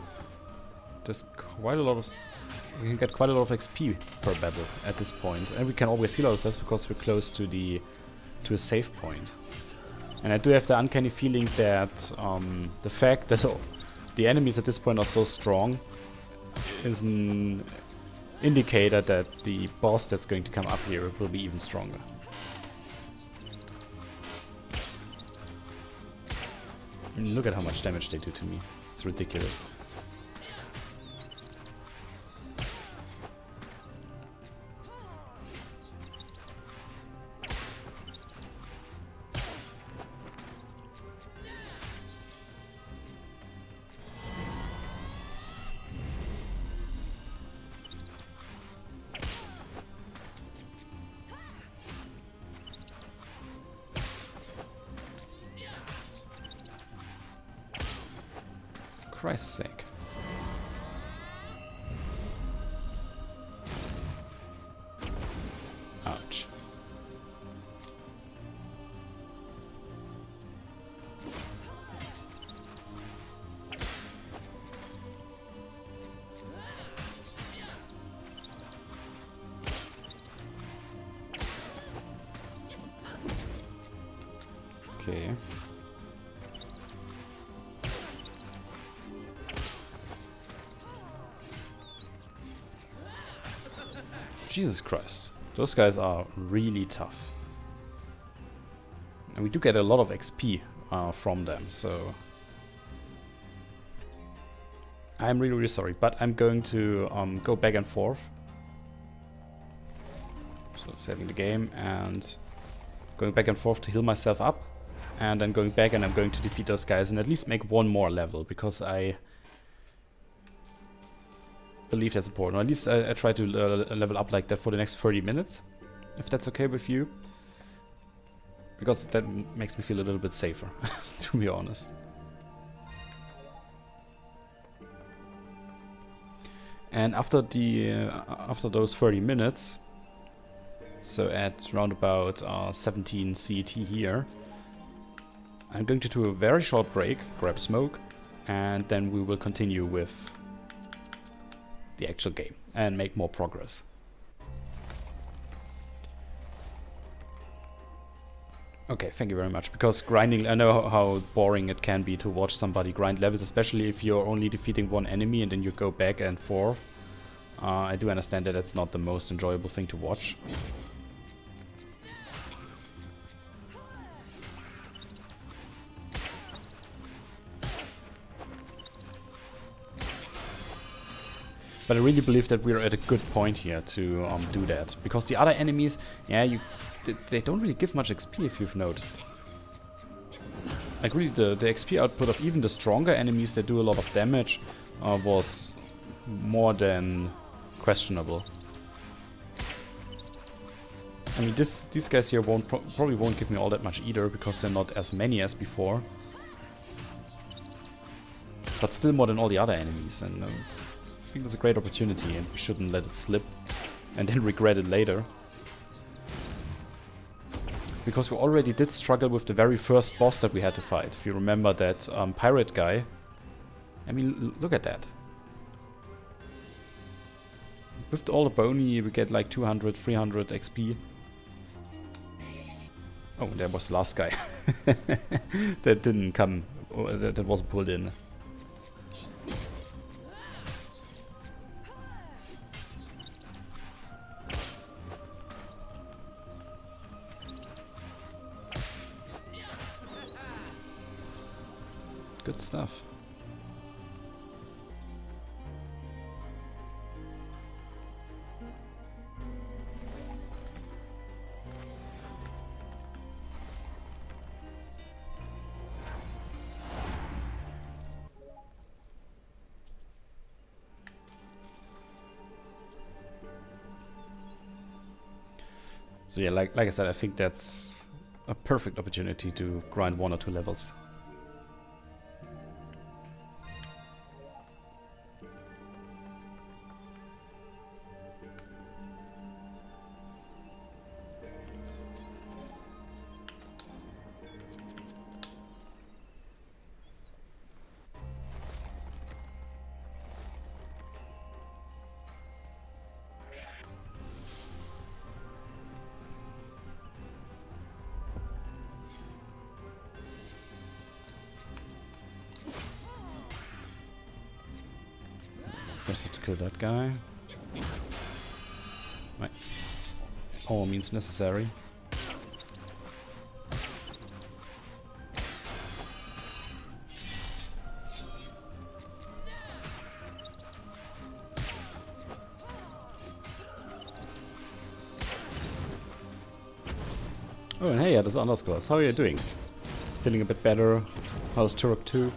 there's quite a lot of... we can get quite a lot of XP per battle at this point. And we can always heal ourselves because we're close to a save point. And I do have the uncanny feeling that the fact that the enemies at this point are so strong is an indicator that the boss that's going to come up here will be even stronger. And look at how much damage they do to me. It's ridiculous. For Christ's sake. Ouch. Okay. Jesus Christ. Those guys are really tough. And we do get a lot of XP from them, so... I'm really, really sorry, but I'm going to go back and forth. So saving the game and going back and forth to heal myself up. And then going back and I'm going to defeat those guys and at least make one more level, because I believe that's important. Or at least I try to level up like that for the next 30 minutes, if that's okay with you. Because that makes me feel a little bit safer, to be honest. And after those 30 minutes, so at round about 17 CET here, I'm going to do a very short break, grab smoke, and then we will continue with the actual game and make more progress. Okay, thank you very much. Because grinding, I know how boring it can be to watch somebody grind levels, especially if you're only defeating one enemy and then you go back and forth. I do understand that that's not the most enjoyable thing to watch. But I really believe that we're at a good point here to do that. Because the other enemies, yeah, they don't really give much XP if you've noticed. Like really the XP output of even the stronger enemies that do a lot of damage was more than questionable. I mean, these guys here probably won't give me all that much either, because they're not as many as before. But still more than all the other enemies, and I think it's a great opportunity and we shouldn't let it slip and then regret it later. Because we already did struggle with the very first boss that we had to fight. If you remember that pirate guy. I mean, look at that. With all the bony, we get like 200, 300 XP. Oh, there was the last guy. That didn't come, that wasn't pulled in. Good stuff. So yeah, like I said, I think that's a perfect opportunity to grind 1 or 2 levels. First have to kill that guy. Right. All means necessary. Oh, and hey, yeah, DesUnderscores. How are you doing? Feeling a bit better? How's Turok 2?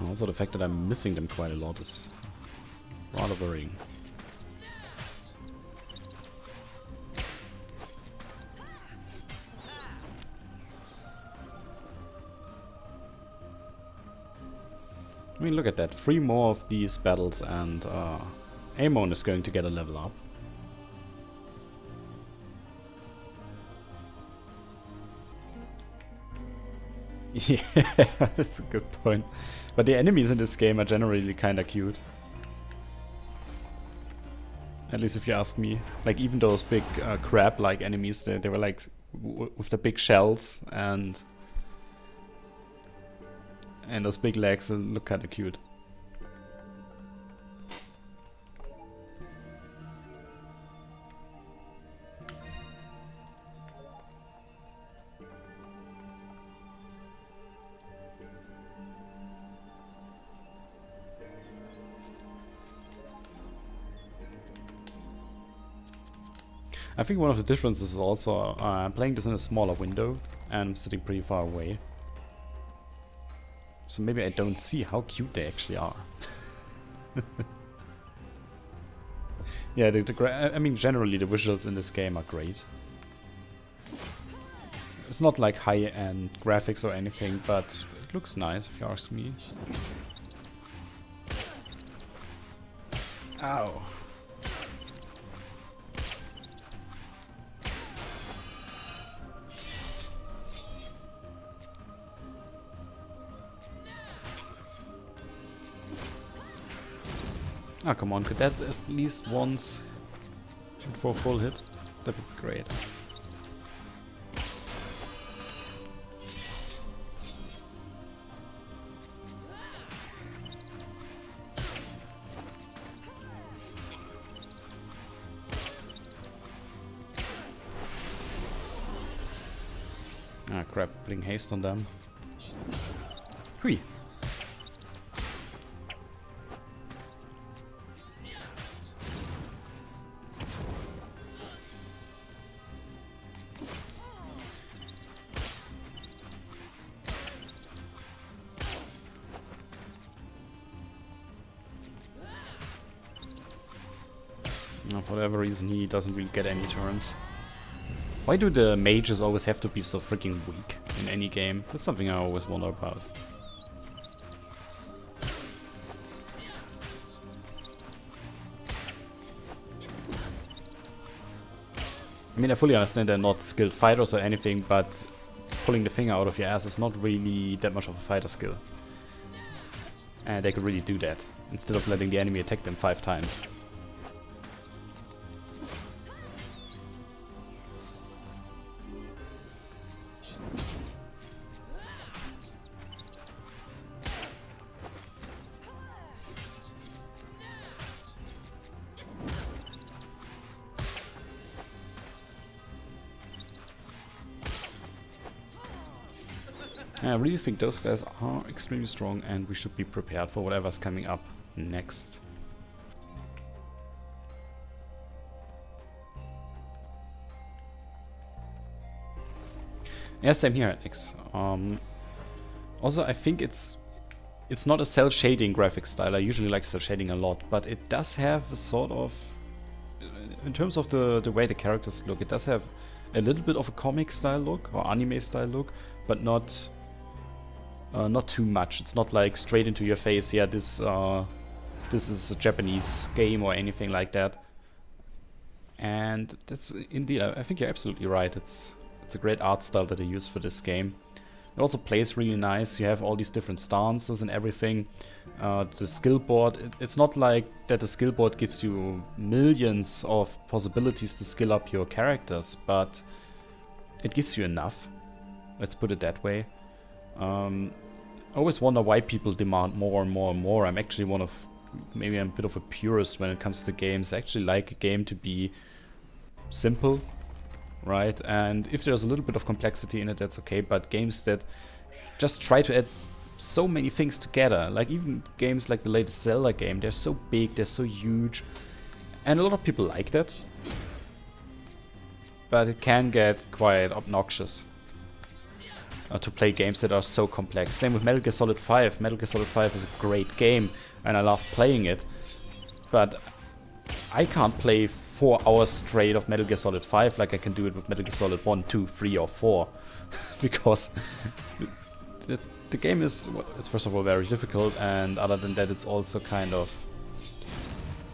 Also, the fact that I'm missing them quite a lot is rather worrying. I mean, look at that. 3 more of these battles and Amon is going to get a level up. Yeah, that's a good point. But the enemies in this game are generally kinda cute. At least if you ask me. Like, even those big crab-like enemies, they were like with the big shells and those big legs look kinda cute. I think one of the differences is also I'm playing this in a smaller window and I'm sitting pretty far away. So maybe I don't see how cute they actually are. Yeah, I mean, generally the visuals in this game are great. It's not like high-end graphics or anything, but it looks nice if you ask me. Ow. Ah, come on, could that at least once for a full hit? That would be great. Ah, crap, putting haste on them. Hui. For whatever reason, he doesn't really get any turns. Why do the mages always have to be so freaking weak in any game? That's something I always wonder about. I mean, I fully understand they're not skilled fighters or anything, but pulling the finger out of your ass is not really that much of a fighter skill. And they could really do that, instead of letting the enemy attack them 5 times. I really think those guys are extremely strong and we should be prepared for whatever's coming up next. Yeah, same here, Alex. Also, I think it's not a cel shading graphic style. I usually like cel shading a lot, but it does have a sort of, in terms of the way the characters look, it does have a little bit of a comic style look or anime style look, but not too much. It's not like straight into your face. Yeah, this is a Japanese game or anything like that. And that's indeed, I think you're absolutely right. It's a great art style that they use for this game. It also plays really nice. You have all these different stances and everything. The skill board, it's not like that the skill board gives you millions of possibilities to skill up your characters, but it gives you enough. Let's put it that way. I always wonder why people demand more and more and more. I'm actually maybe I'm a bit of a purist when it comes to games. I actually like a game to be simple, right? And if there's a little bit of complexity in it, that's okay, but games that just try to add so many things together, like even games like the latest Zelda game, they're so big, they're so huge, and a lot of people like that, but it can get quite obnoxious to play games that are so complex. Same with Metal Gear Solid 5. Metal Gear Solid 5 is a great game and I love playing it, but I can't play 4 hours straight of Metal Gear Solid 5 like I can do it with Metal Gear Solid 1, 2, 3 or 4 because the game is first of all very difficult, and other than that it's also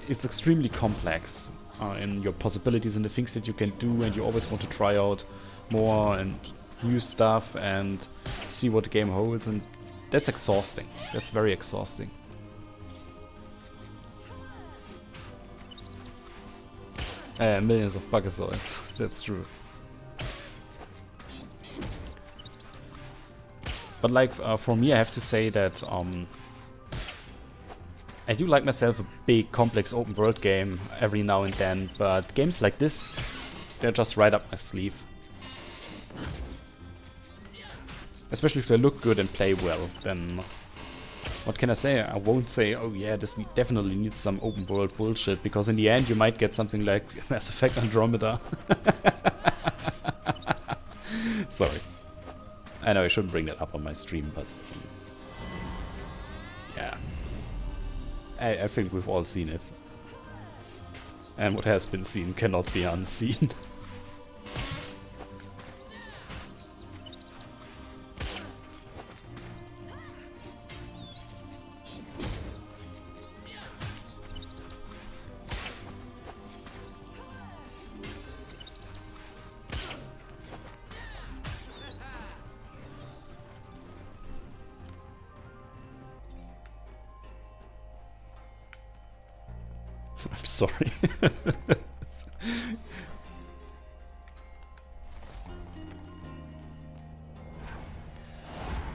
it's extremely complex in your possibilities and the things that you can do, and you always want to try out more and new stuff and see what the game holds, and that's exhausting. That's very exhausting. Millions of bugazoids, that's true. But like for me, I have to say that I do like myself a big complex open world game every now and then, but games like this, they're just right up my sleeve. Especially if they look good and play well, then What can I say? I won't say, oh yeah, this definitely needs some open world bullshit, because in the end you might get something like Mass Effect Andromeda. Sorry. I know I shouldn't bring that up on my stream, but yeah. I think we've all seen it. And what has been seen cannot be unseen. I'm sorry.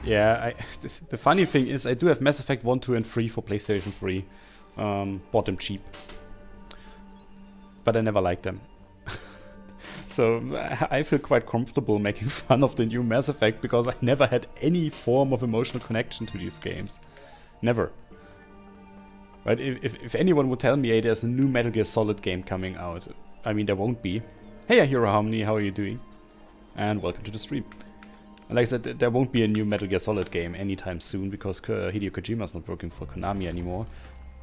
Yeah, the funny thing is I do have Mass Effect 1, 2 and 3 for PlayStation 3. Bought them cheap. But I never liked them. So I feel quite comfortable making fun of the new Mass Effect because I never had any form of emotional connection to these games. Never. Right? If anyone would tell me, hey, there's a new Metal Gear Solid game coming out, I mean, there won't be. Hey, Hero Harmony, how are you doing? And welcome to the stream. And like I said, there won't be a new Metal Gear Solid game anytime soon because Hideo Kojima's not working for Konami anymore.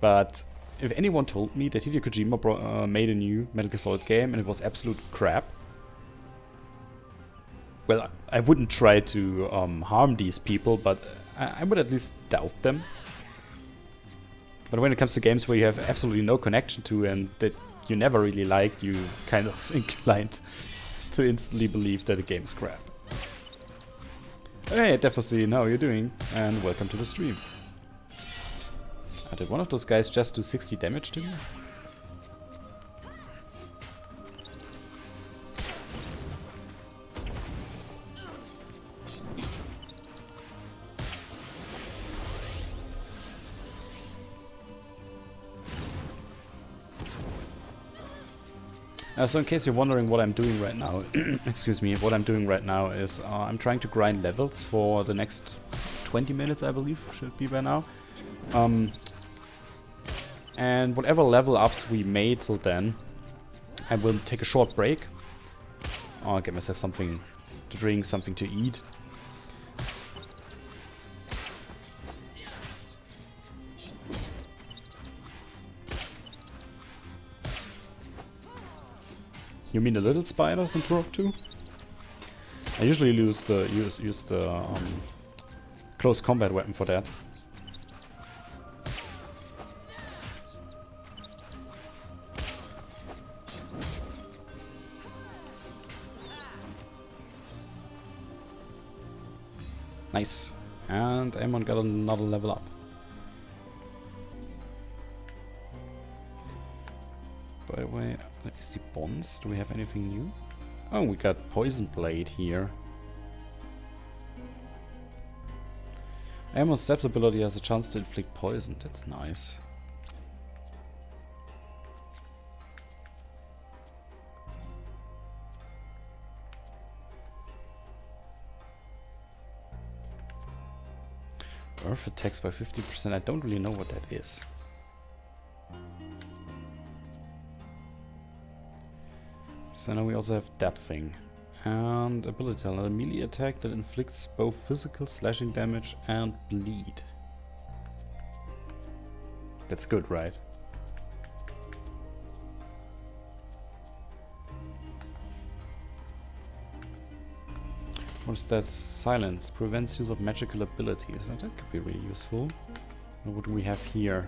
But if anyone told me that Hideo Kojima made a new Metal Gear Solid game and it was absolute crap, well, I wouldn't try to harm these people, but I would at least doubt them. But when it comes to games where you have absolutely no connection to and that you never really liked, you kind of inclined to instantly believe that the game is crap. Hey, Dephosine, how are you doing? And welcome to the stream. Did one of those guys just do 60 damage to me? So in case you're wondering what I'm doing right now, excuse me, what I'm doing right now is I'm trying to grind levels for the next 20 minutes, I believe, should be by now. And whatever level ups we made till then, I will take a short break. I'll get myself something to drink, something to eat. You mean the little spiders in Turok 2? I usually use the close combat weapon for that. Nice. And Amon got another level up. By the way, let me see bonds. Do we have anything new? Oh, we got Poison Blade here. Amon's Steps ability has a chance to inflict poison. That's nice. Earth attacks by 50%. I don't really know what that is. So now we also have that thing. And ability talent, a melee attack that inflicts both physical slashing damage and bleed. That's good, right? What is that? Silence. Prevents use of magical abilities. That could be really useful. What do we have here?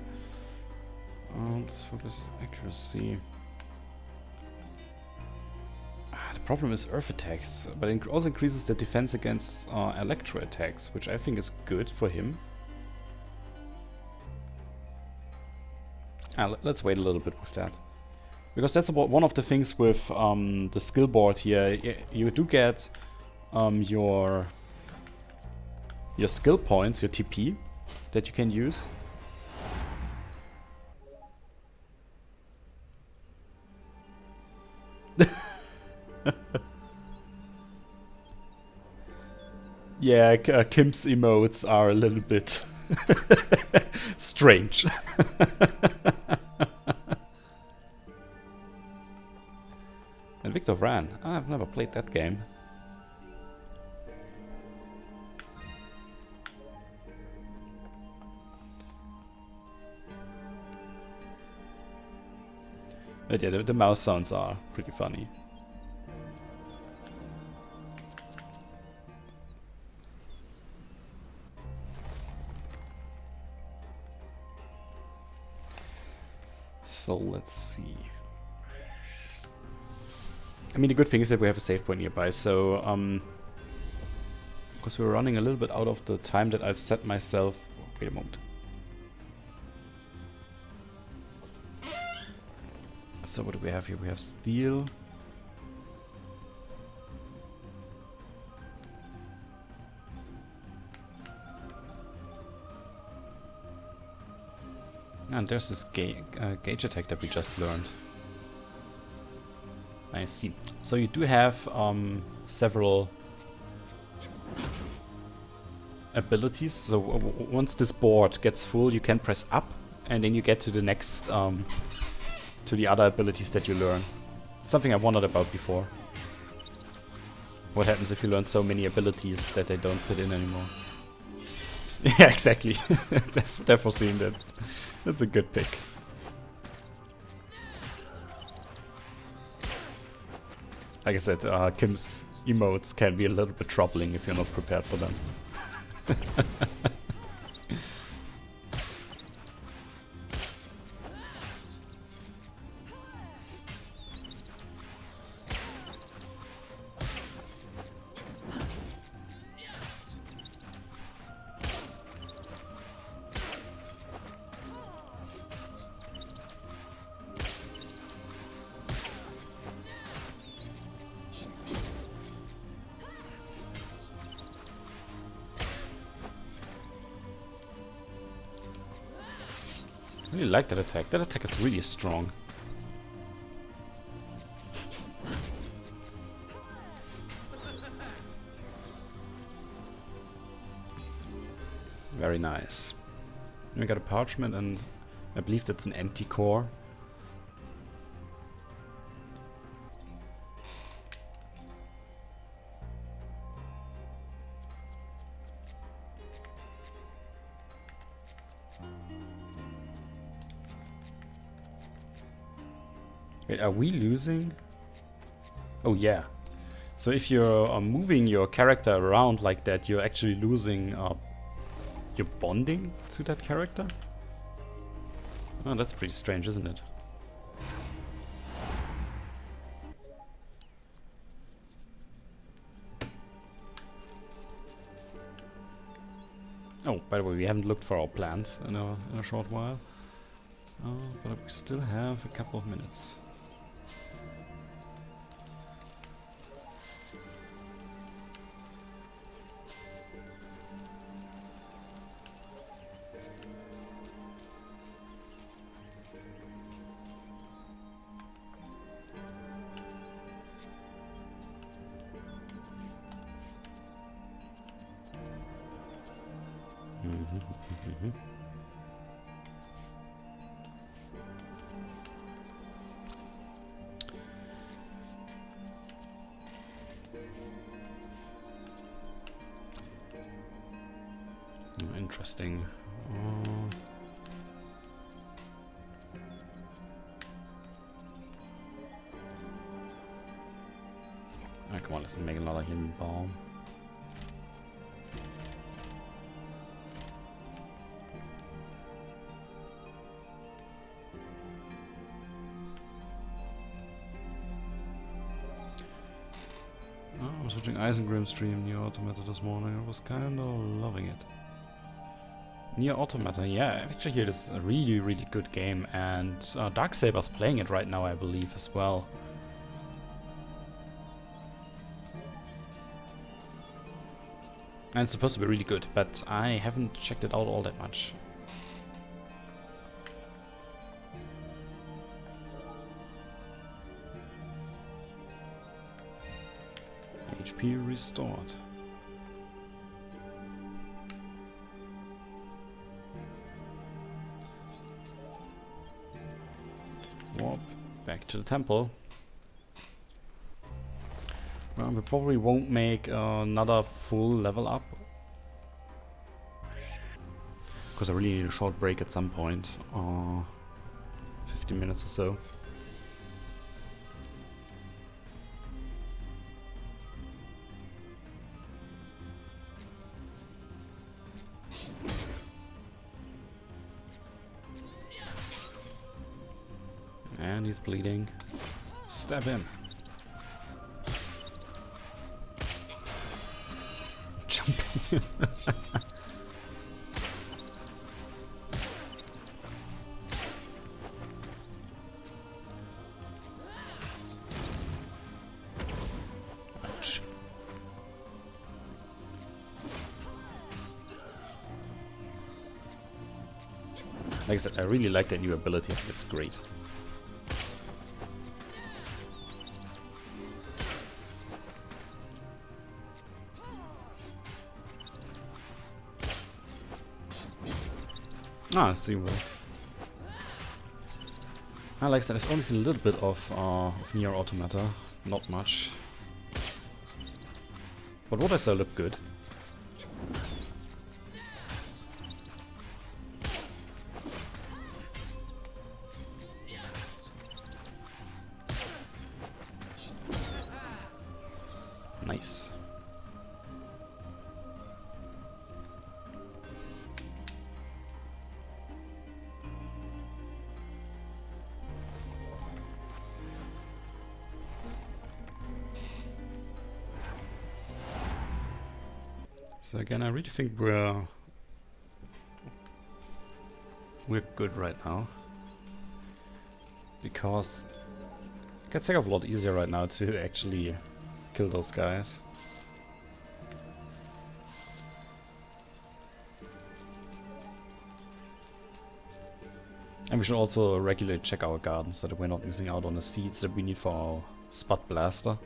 Let's focus accuracy. The problem is earth attacks, but it also increases the defense against electro attacks, which I think is good for him. Let's wait a little bit with that. Because that's about one of the things with the skill board here. You do get your skill points, your TP, that you can use. Yeah, Kim's emotes are a little bit Strange. And Victor Vran. I've never played that game. But yeah, the mouse sounds are pretty funny. So let's see. I mean, the good thing is that we have a save point nearby, so because we're running a little bit out of the time that I've set myself. Wait a moment. So what do we have here? We have steel. And there's this gauge attack that we just learned. I see. So you do have several abilities. So once this board gets full, you can press up, and then you get to the next, to the other abilities that you learn. It's something I wondered about before. What happens if you learn so many abilities that they don't fit in anymore? Yeah, exactly. They're foreseeing that. That's a good pick. Like I said, Kim's emotes can be a little bit troubling if you're not prepared for them. I really like that attack. That attack is really strong. Very nice. We got a parchment, and I believe that's an empty core. Wait, are we losing? Oh yeah. So if you're moving your character around like that, you're actually losing your bonding to that character? Oh, that's pretty strange, isn't it? Oh, by the way, we haven't looked for our plans in a short while. But we still have a couple of minutes. Interesting. Oh, come on, let's make another healing bomb. I was watching Isengrim stream Near Automata this morning. I was kind of loving it. Near Automata, yeah, I actually hear this is a really, really good game, and Darksaber's playing it right now, I believe, as well. And it's supposed to be really good, but I haven't checked it out all that much. HP restored. back to the temple. Well, we probably won't make another full level up. Because I really need a short break at some point. 15 minutes or so. And he's bleeding. Stab him. Jumping. Ouch. Like I said, I really like that new ability. I think it's great. Ah, I see. Well, like I said, I've only seen a little bit of Nier Automata, not much. But what I saw looked good. Nice. So again, I really think we're good right now, because it gets a lot easier right now to actually kill those guys. And we should also regularly check our gardens so that we're not missing out on the seeds that we need for our Spud Blaster.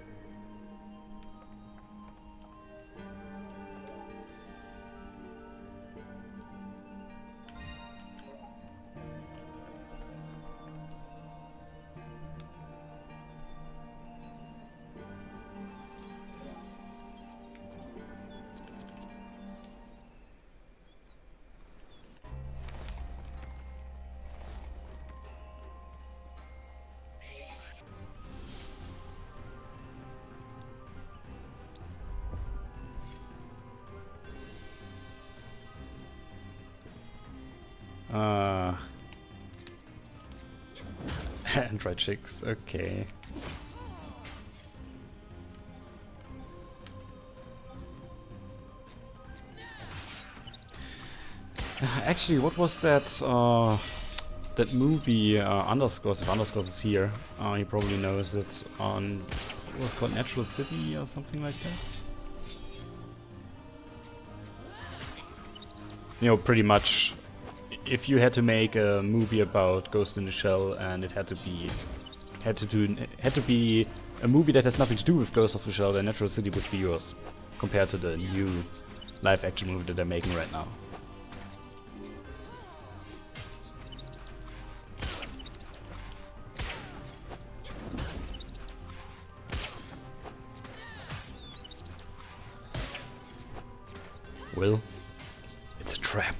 Android chicks, okay. Actually, what was that that movie Underscores? If Underscores is here, he probably knows it. On what was it called, Natural City or something like that. You know, pretty much, if you had to make a movie about Ghost in the Shell and it had to be a movie that has nothing to do with Ghost of the Shell, then Natural City would be yours, compared to the new live-action movie that they're making right now. Will, it's a trap.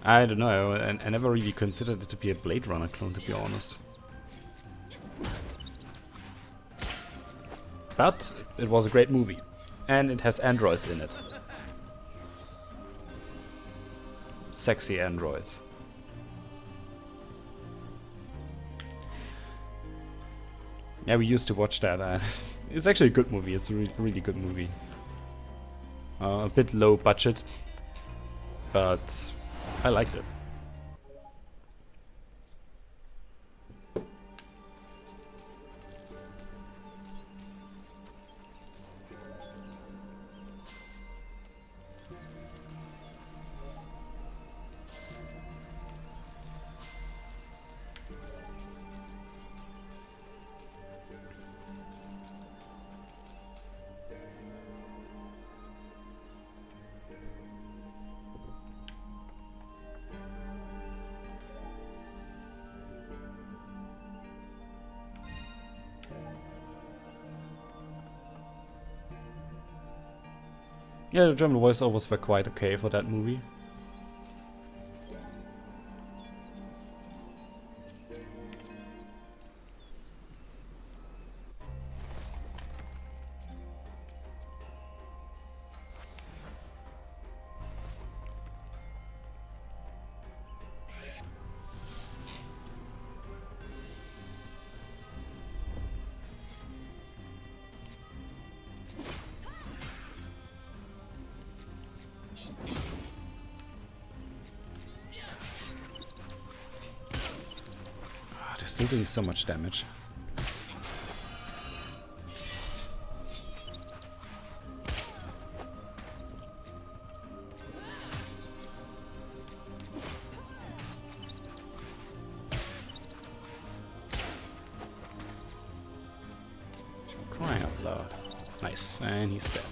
I don't know, I never really considered it to be a Blade Runner clone, to be honest. But it was a great movie. And it has androids in it. Sexy androids. Yeah, we used to watch that. It's actually a good movie. It's a really good movie. A bit low budget, but I liked it. Yeah, the German voiceovers were quite okay for that movie. They're still doing so much damage. Crying out loud. Nice, and he's dead.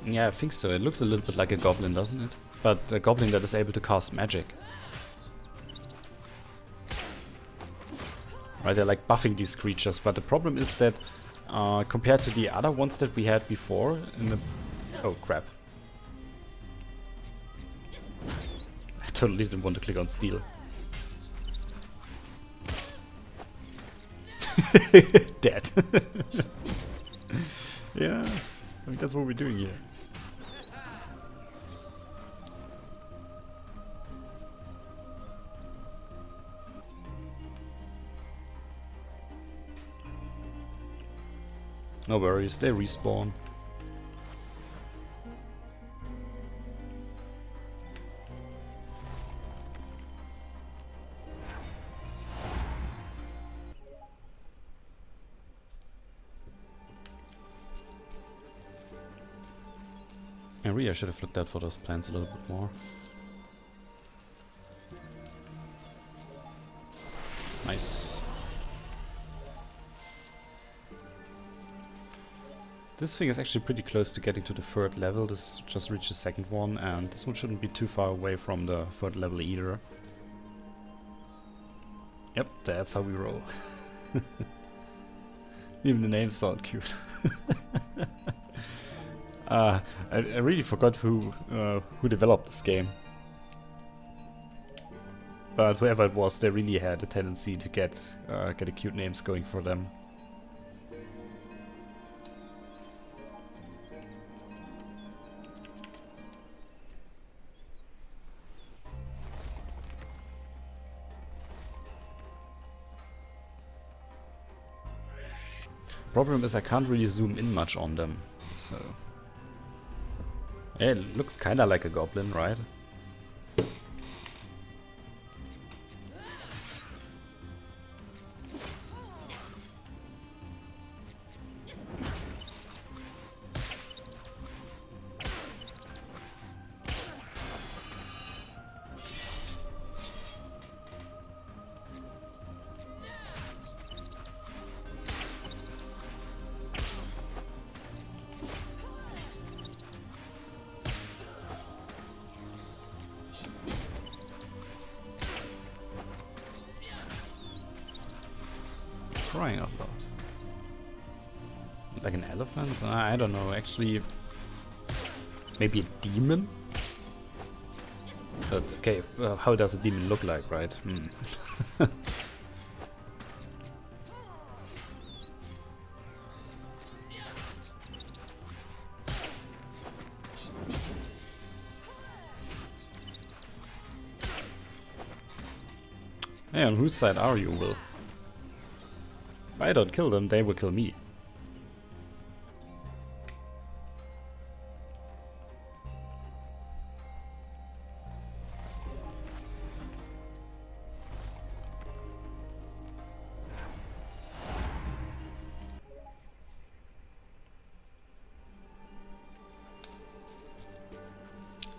Yeah, I think so. It looks a little bit like a goblin, doesn't it? But a goblin that is able to cast magic. Right, they're like buffing these creatures, but the problem is that compared to the other ones that we had before in the... Oh crap. I totally didn't want to click on steal. Dead. Yeah, I think that's what we're doing here. No worries, they respawn. I really should have looked out for those plants a little bit more. Nice. This thing is actually pretty close to getting to the 3rd level. This just reached the 2nd one, and this one shouldn't be too far away from the 3rd level either. Yep, that's how we roll. Even the names sound cute. I really forgot who developed this game. But whoever it was, they really had a tendency to get a cute names going for them. Problem is I can't really zoom in much on them, so... Yeah, it looks kinda like a goblin, right? Crying out loud. Like an elephant? I don't know, actually... Maybe a demon? But, okay, how does a demon look like, right? Hey, on whose side are you, Will? If I don't kill them, they will kill me.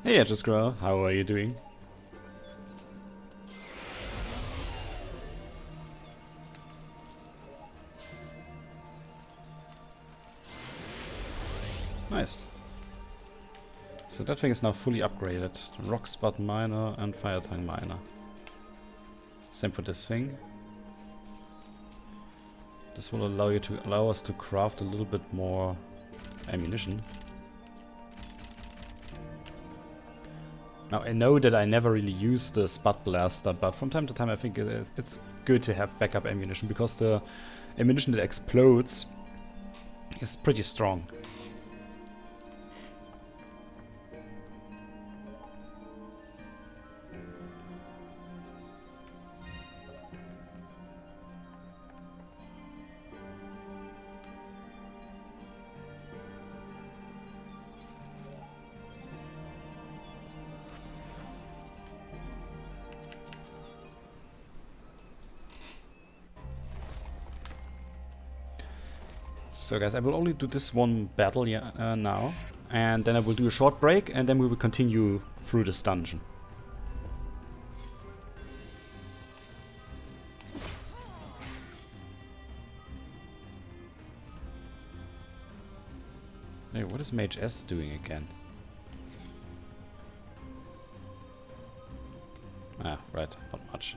Hey, DesRoin, how are you doing? Nice. So that thing is now fully upgraded. Rock Spot Miner and Fire Tongue Miner. Same for this thing. This will allow us to craft a little bit more ammunition. Now I know that I never really use the Spud Blaster, but from time to time I think it's good to have backup ammunition, because the ammunition that explodes is pretty strong. So guys, I will only do this one battle now, and then I will do a short break, and then we will continue through this dungeon. Hey, what is Mage S doing again? Ah, right, not much.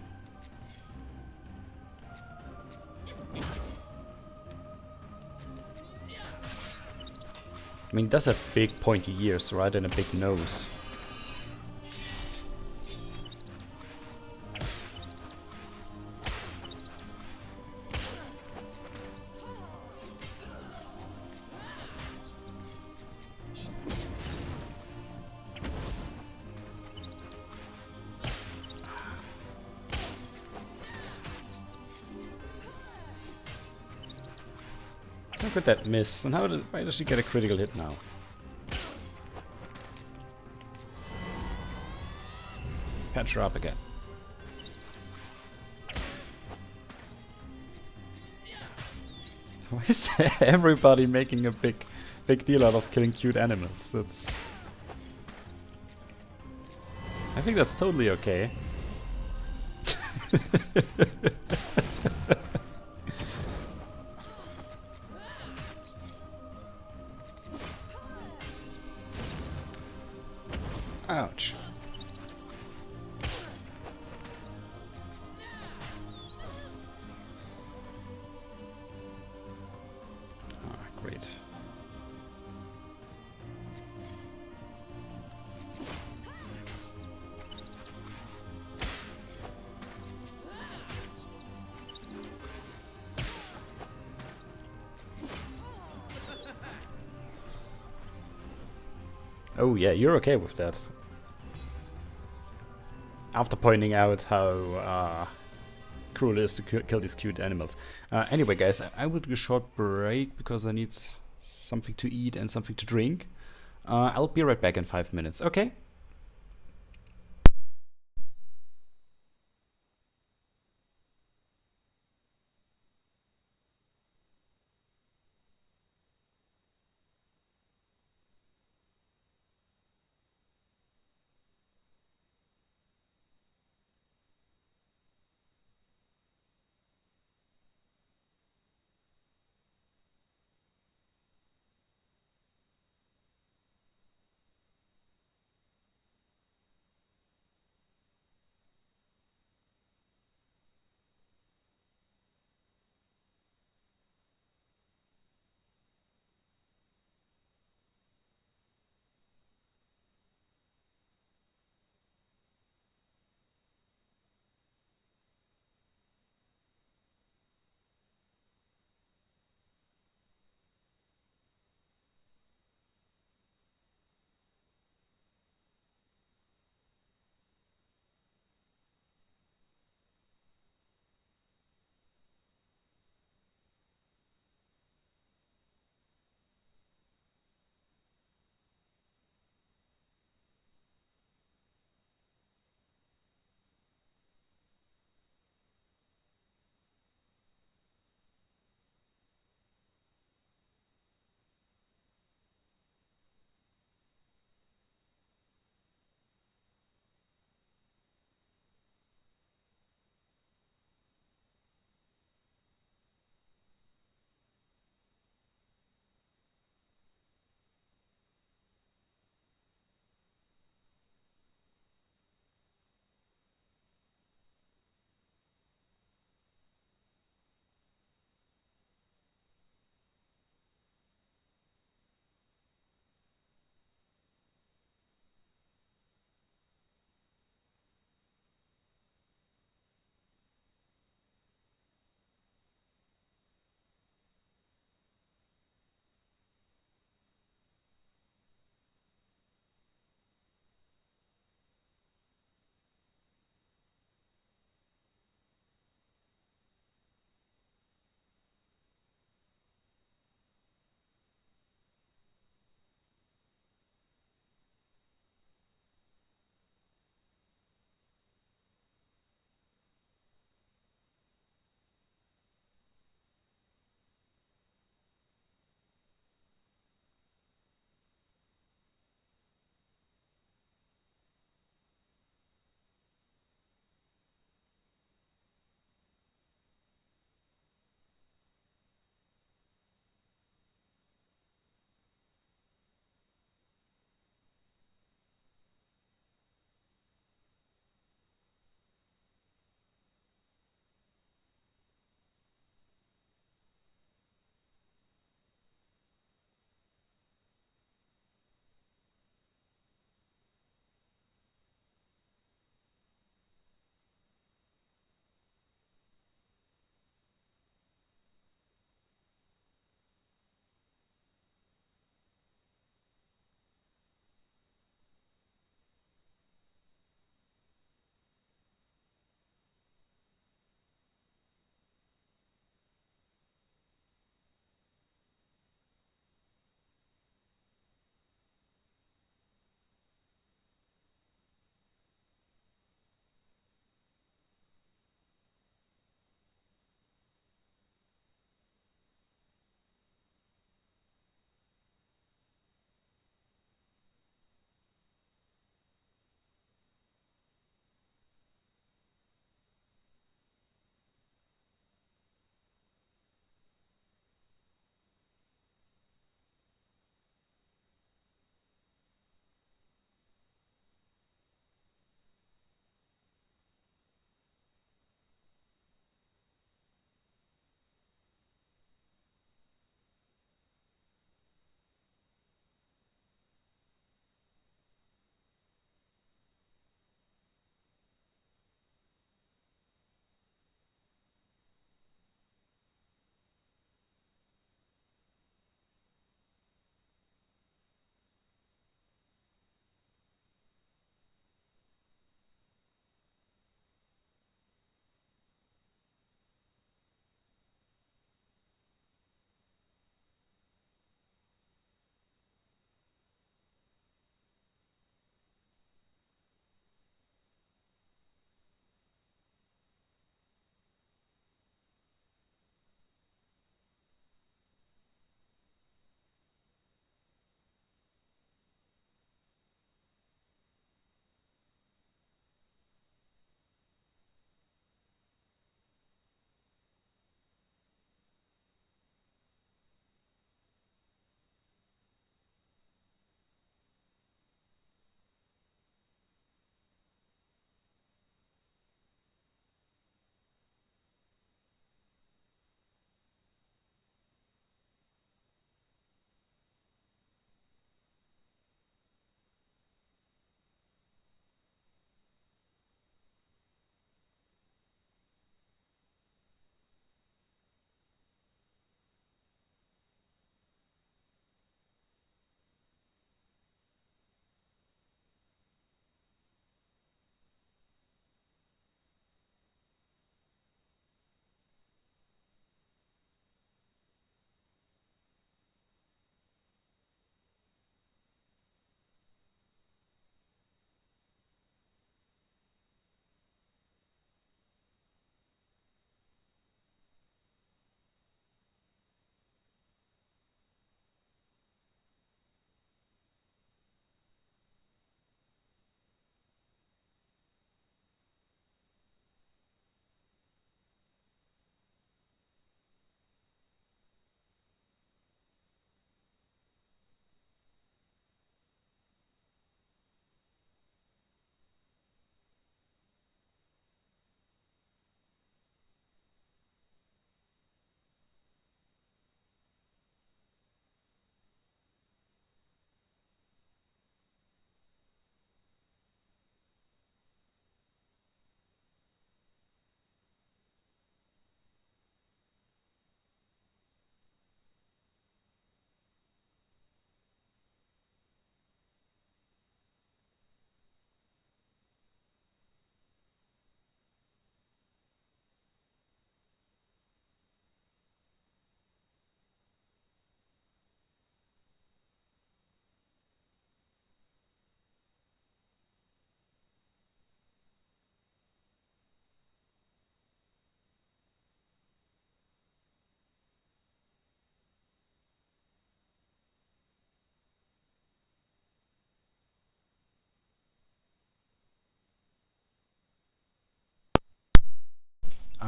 I mean, it does have big pointy ears, right, and a big nose. Look at that miss, and why does she get a critical hit now? Patch her up again. Why is everybody making a big deal out of killing cute animals? That's... I think that's totally okay. Ouch. Ah, great. Oh yeah, you're okay with that. After pointing out how cruel it is to kill these cute animals. Anyway, guys, I will do a short break because I need something to eat and something to drink. I'll be right back in 5 minutes, okay?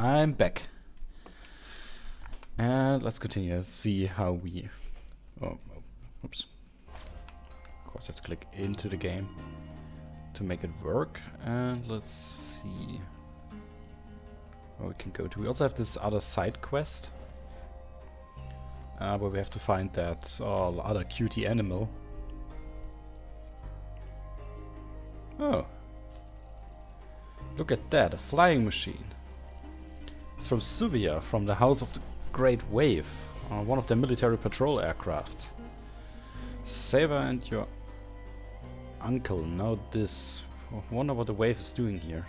I'm back. And let's continue. Let's see how we... oops. Of course I have to click into the game to make it work. And let's see where we can go to. We also have this other side quest. Where we have to find that other cutie animal. Oh. Look at that, a flying machine. It's from Suvia, from the House of the Great Wave. One of their military patrol aircrafts. Saber and your uncle know this. I wonder what the wave is doing here.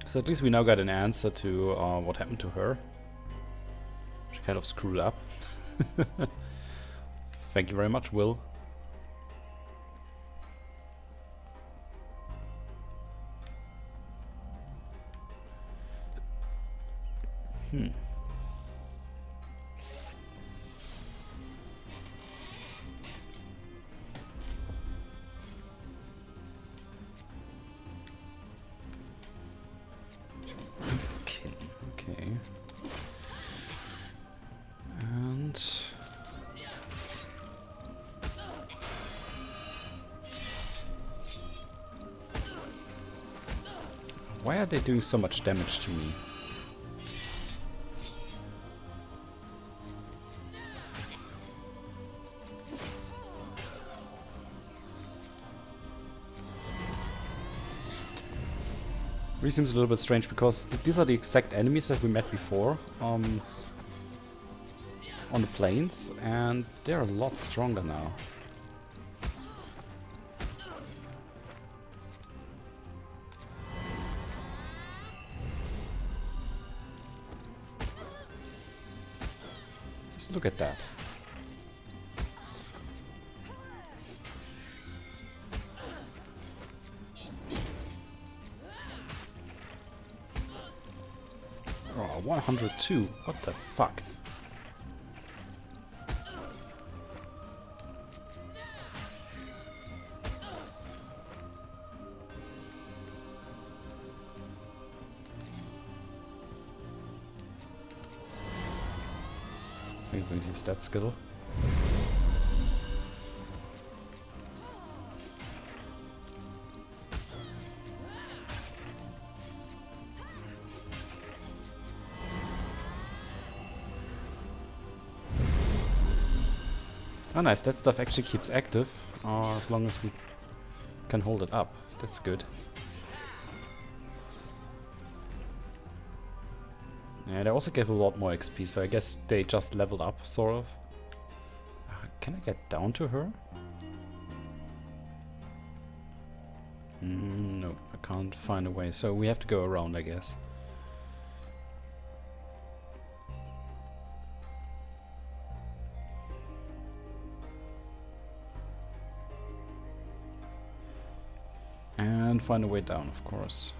So at least we now got an answer to what happened to her. She kind of screwed up. Thank you very much, Will. Okay. And why are they doing so much damage to me? Really seems a little bit strange because these are the exact enemies that we met before on the plains, and they're a lot stronger now. Just look at that. Oh, 102. What the fuck? I'm going to use that skill. Oh nice, that stuff actually keeps active as long as we can hold it up. That's good. Yeah, they also gave a lot more XP, so I guess they just leveled up, sort of. Can I get down to her? No, I can't find a way, so we have to go around, I guess. And find a way down, of course.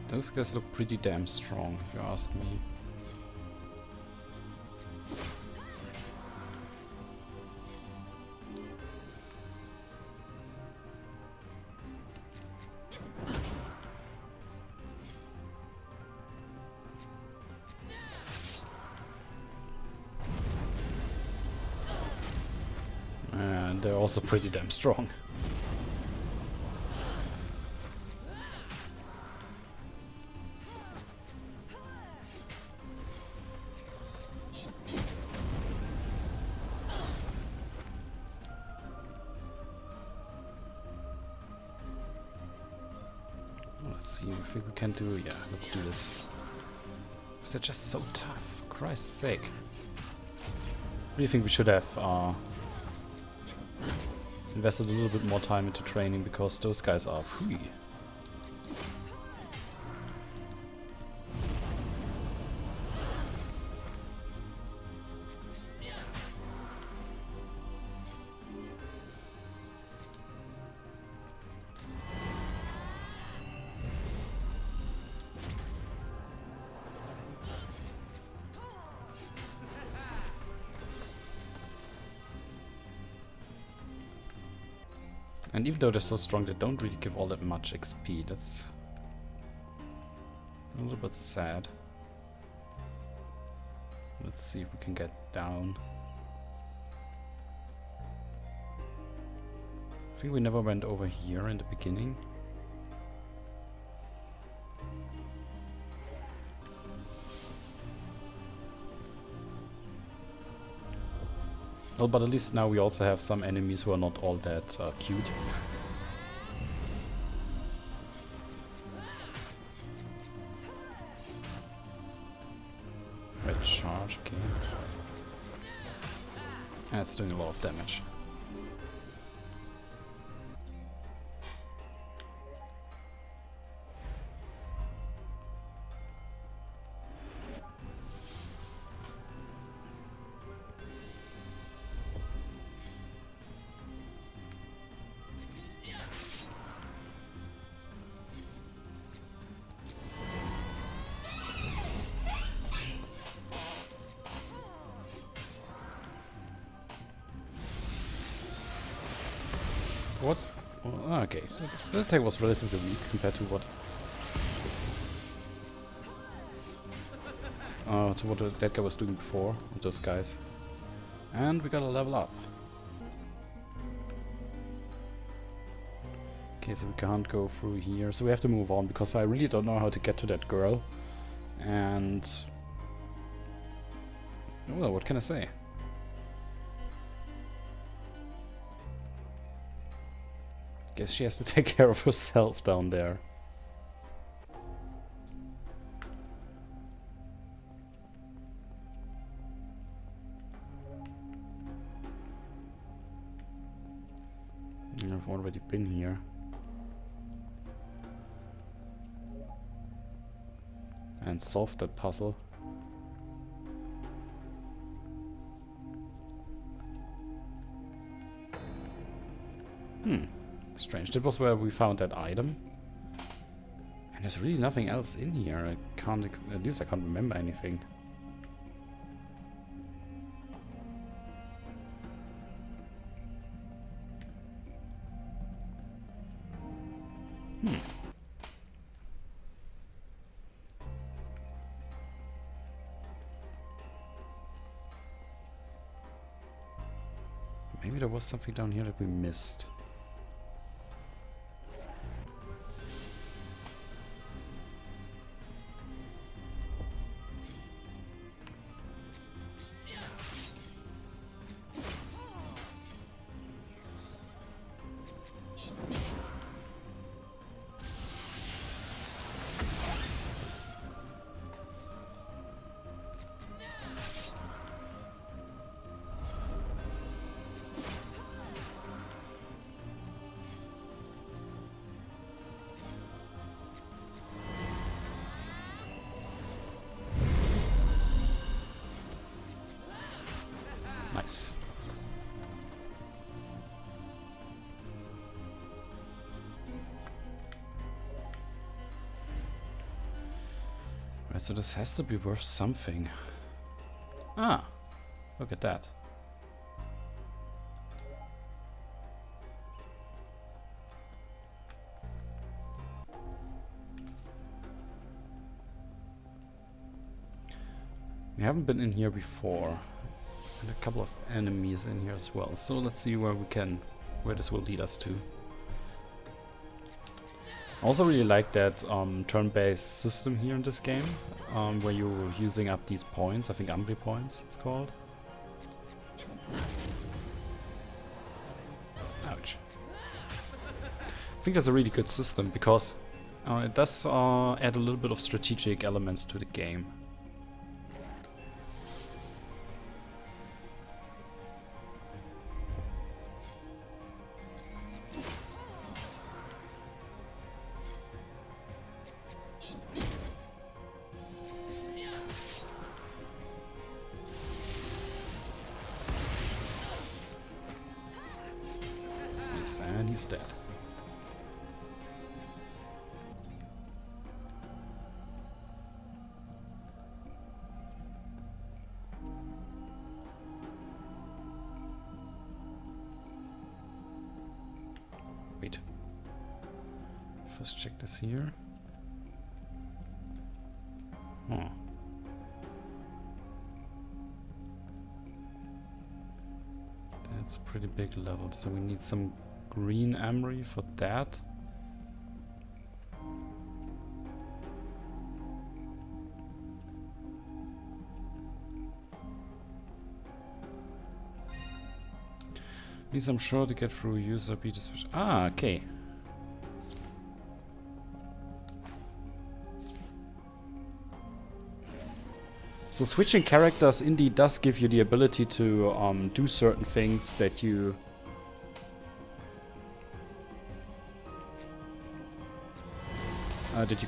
Those guys look pretty damn strong, if you ask me. And they're also pretty damn strong. Let's see if we can do... yeah, let's do this. Because they're just so tough, for Christ's sake. I really think we should have invested a little bit more time into training, because those guys are free. And even though they're so strong, they don't really give all that much XP. That's a little bit sad. Let's see if we can get down. I think we never went over here in the beginning. Well, but at least now we also have some enemies who are not all that cute. Red charge, okay. That's doing a lot of damage. What? Oh, okay, so the attack was relatively weak compared to what... to what that guy was doing before, with those guys. And we got a level up. Okay, so we can't go through here, so we have to move on, because I really don't know how to get to that girl. And... well, what can I say? Guess she has to take care of herself down there. I've already been here. And solved that puzzle. Strange. That was where we found that item. And there's really nothing else in here. I can't, at least I can't remember anything. Maybe there was something down here that we missed. Nice. Right, so this has to be worth something. Ah, look at that. We haven't been in here before. And a couple of enemies in here as well. So let's see where this will lead us to. I also really like that turn-based system here in this game, where you're using up these points. I think Umbri points it's called. Ouch. I think that's a really good system because it does add a little bit of strategic elements to the game. And he's dead. wait. First check this here. Oh. That's a pretty big level, so we need some green emery for that. These I'm sure to get through user beta switch. Ah, okay. So switching characters indeed does give you the ability to do certain things that you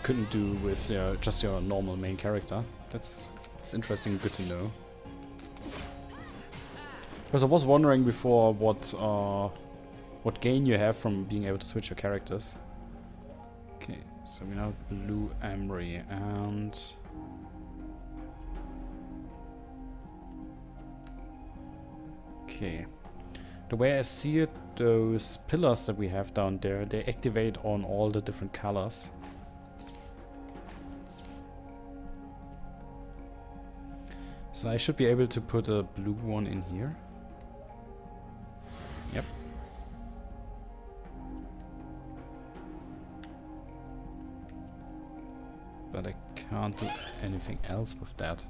couldn't do with just your normal main character. That's interesting, good to know. Because I was wondering before what gain you have from being able to switch your characters. Okay, so we now have blue emery and okay. The way I see it, those pillars that we have down there, they activate on all the different colors. So I should be able to put a blue one in here. Yep. But I can't do anything else with that.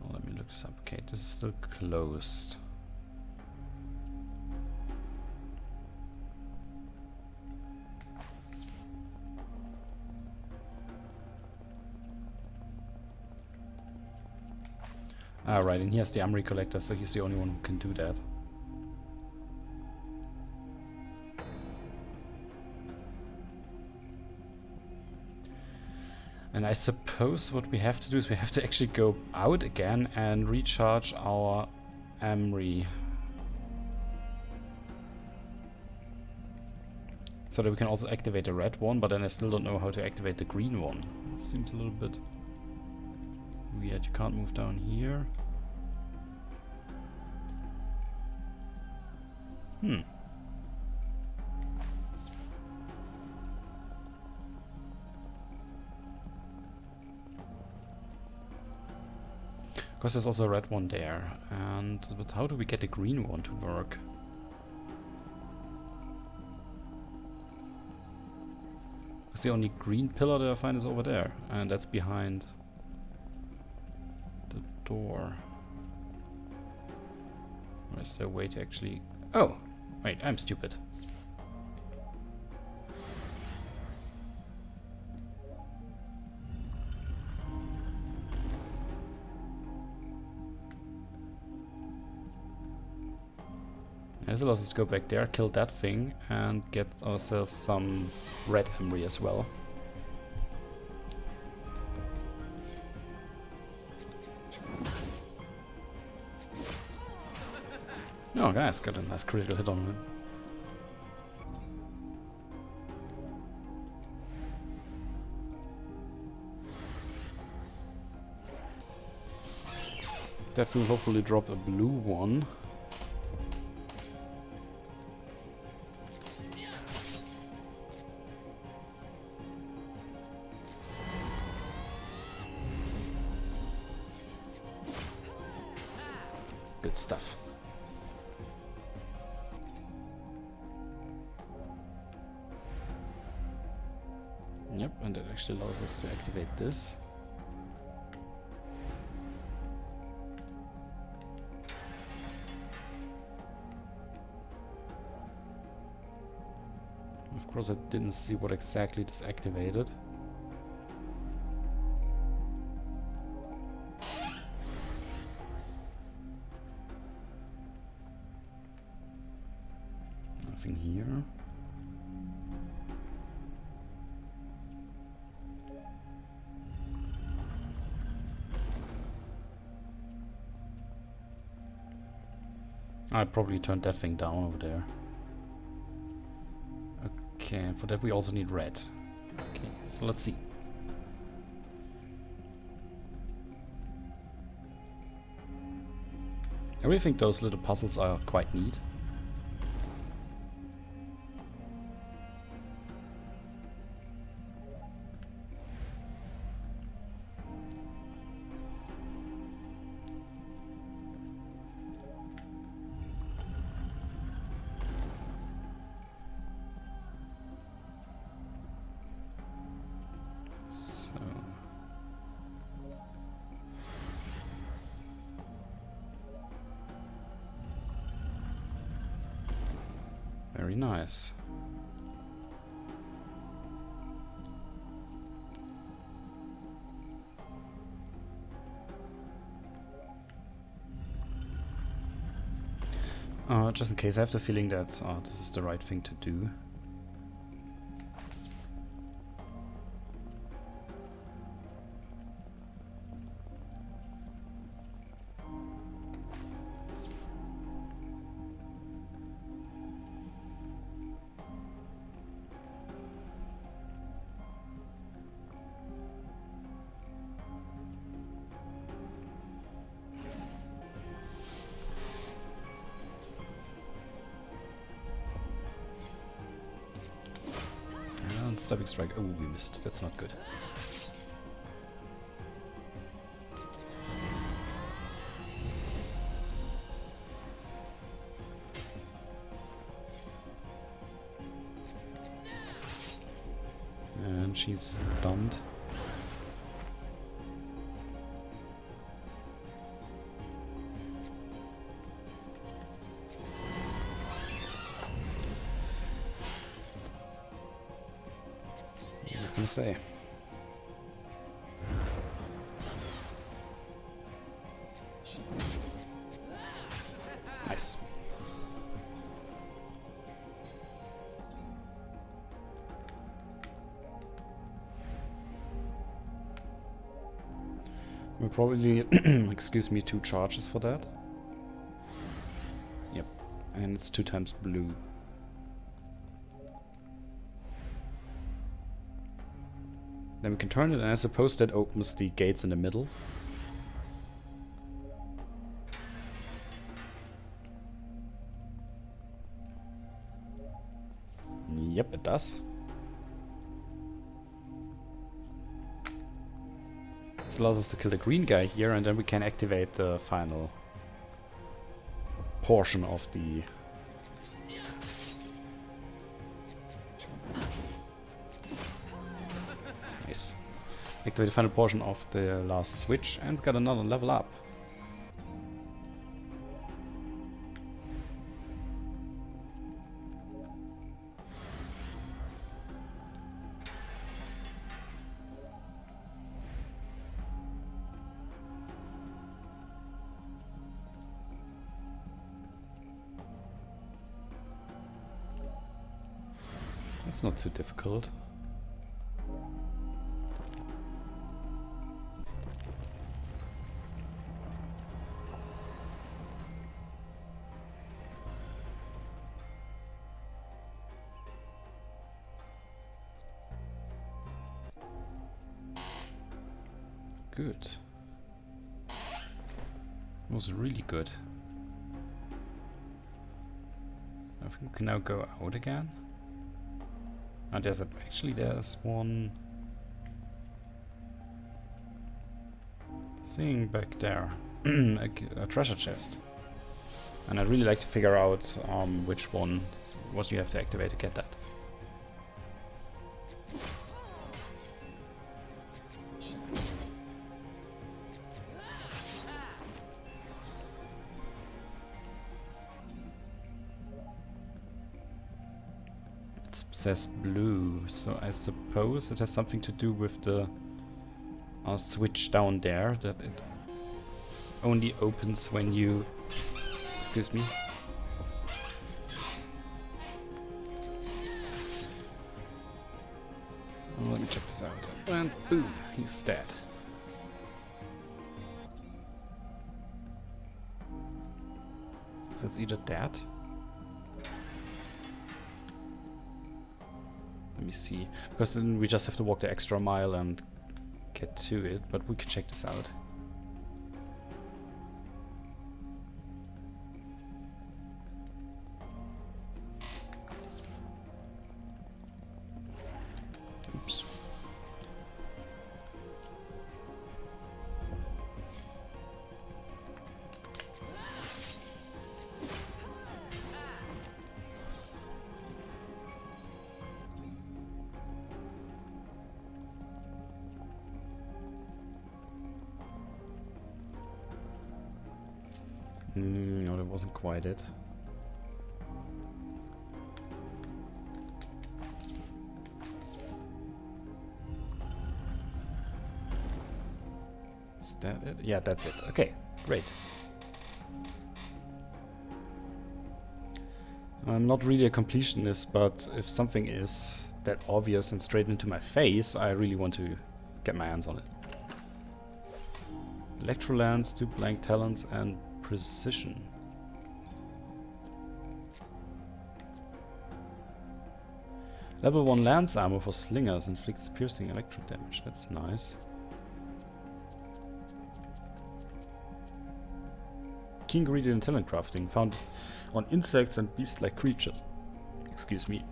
Oh, let me look this up. Okay, this is still closed. Ah, right, and here's the emery collector, so he's the only one who can do that. And I suppose what we have to do is we have to actually go out again and recharge our emery. So that we can also activate the red one, but then I still don't know how to activate the green one. It seems a little bit weird. You can't move down here. Because there's also a red one there. But how do we get the green one to work? Because the only green pillar that I find is over there. And that's behind the door. Or is there a way to actually... Oh! Wait, I'm stupid. This allows us to go back there, kill that thing, and get ourselves some red emery as well. Oh, guys, got a nice critical hit on him. That will hopefully drop a blue one. Good stuff. Yep, and it actually allows us to activate this. Of course, I didn't see what exactly this activated. Nothing here. I probably turned that thing down over there. Okay, and for that we also need red. Okay, so let's see. I really think those little puzzles are quite neat. Very nice. Just in case, I have the feeling that this is the right thing to do. Stabbing strike. Oh, we missed. That's not good. And she's stunned. Say. Nice. We'll probably, excuse me, 2 charges for that. Yep, and it's 2 times blue. Then we can turn it, and I suppose that opens the gates in the middle. Yep, it does. This allows us to kill the green guy here, and then we can activate the final portion of the... Nice. Activate the final portion of the last switch, and we got another level up. That's not too difficult. Good. It was really good. I think we can now go out again. And there's there's one thing back there, a treasure chest, and I'd really like to figure out which one, what you have to activate to get that. Says blue, so I suppose it has something to do with the switch down there, that it only opens when you... Excuse me. Oh, let me check this out. And boom, he's dead. So it's either that. Let me see, because then we just have to walk the extra mile and get to it, but we can check this out. Oops. No, that wasn't quite it. that it? Yeah, that's it. Okay, great. I'm not really a completionist, but if something is that obvious and straight into my face, I really want to get my hands on it. Electrolance, 2 blank talents, and precision. Level 1 lance armor for slingers inflicts piercing electric damage. That's nice. Key ingredient in talent crafting found on insects and beast-like creatures. Excuse me.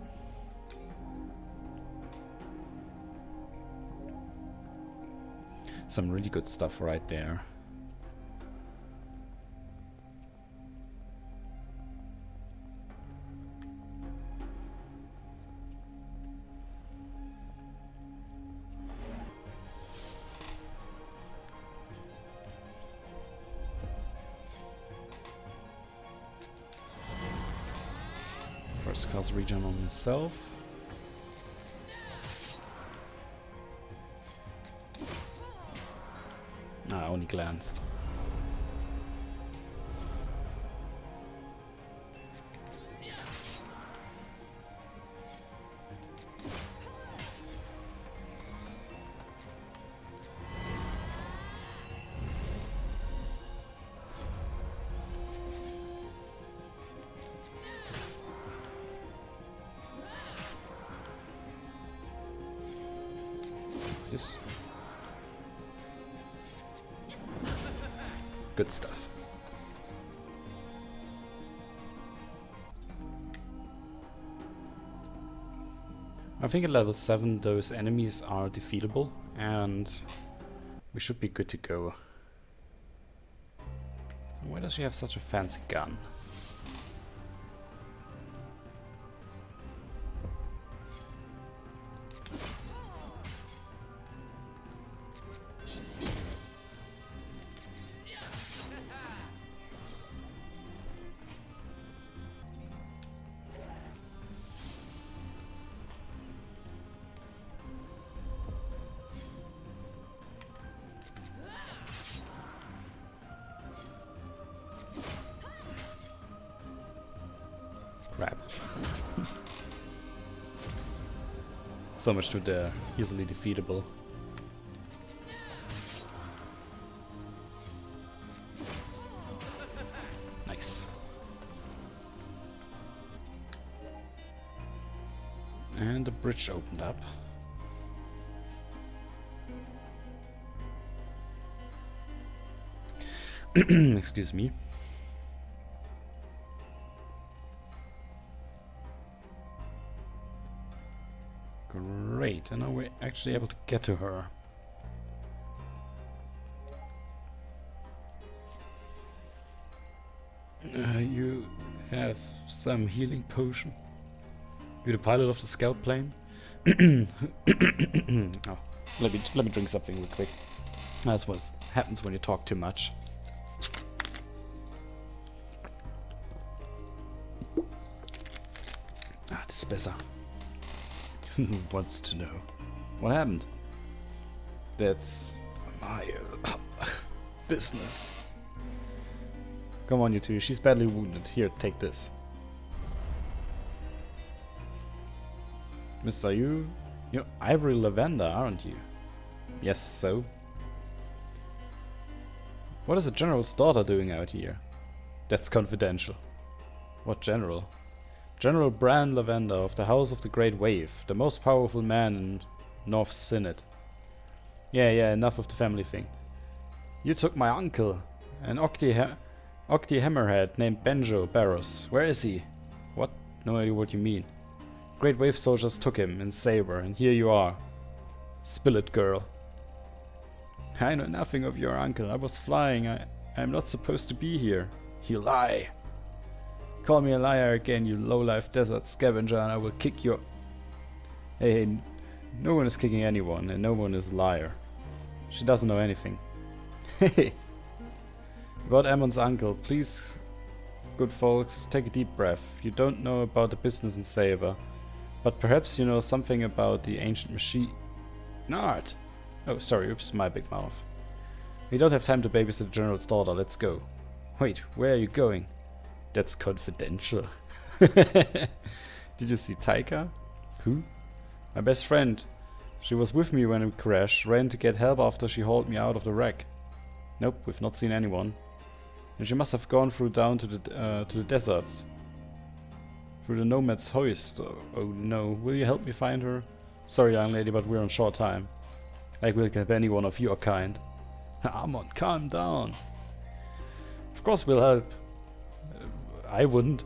Some really good stuff right there. First cast regen on himself. Ah, only glanced. Yes. Good stuff. I think at level 7 those enemies are defeatable and we should be good to go. Why does she have such a fancy gun? Crap. So much to the easily defeatable. Nice. And the bridge opened up. Excuse me. Great, and now we're actually able to get to her. You have some healing potion. You're the pilot of the scout plane. Oh, let me drink something real quick. That's what happens when you talk too much. Ah, this is better. Wants to know what happened. That's my business. Come on, you two. She's badly wounded. Here, take this. Miss, are you? You're Ivory Lavender, aren't you? Yes, so? What is the general's daughter doing out here? That's confidential. What general? General Bran Lavender of the House of the Great Wave, the most powerful man in North Synod. Yeah, enough of the family thing. You took my uncle, an Octi Hammerhead named Benjo Barros. Where is he? What? No idea what you mean. Great Wave soldiers took him in Saber, and here you are. Spill it, girl. I know nothing of your uncle. I was flying. I'm not supposed to be here. You lie. Call me a liar again, you low-life desert scavenger, and I will kick your... Hey, no one is kicking anyone, and no one is a liar. She doesn't know anything. Hey! About Ammon's uncle, please, good folks, take a deep breath. You don't know about the business in Saber, but perhaps you know something about the ancient machine... Nard! Oh, sorry, oops, my big mouth. We don't have time to babysit the general's daughter. Let's go. Wait, where are you going? That's confidential. Did you see Taika? Who? My best friend. She was with me when we crashed. Ran to get help after she hauled me out of the wreck. Nope, we've not seen anyone. And she must have gone through down to the desert. Through the Nomad's hoist. Oh no. Will you help me find her? Sorry, young lady, but we're on short time. I will help anyone of your kind. Amon, calm down. Of course we'll help. I wouldn't.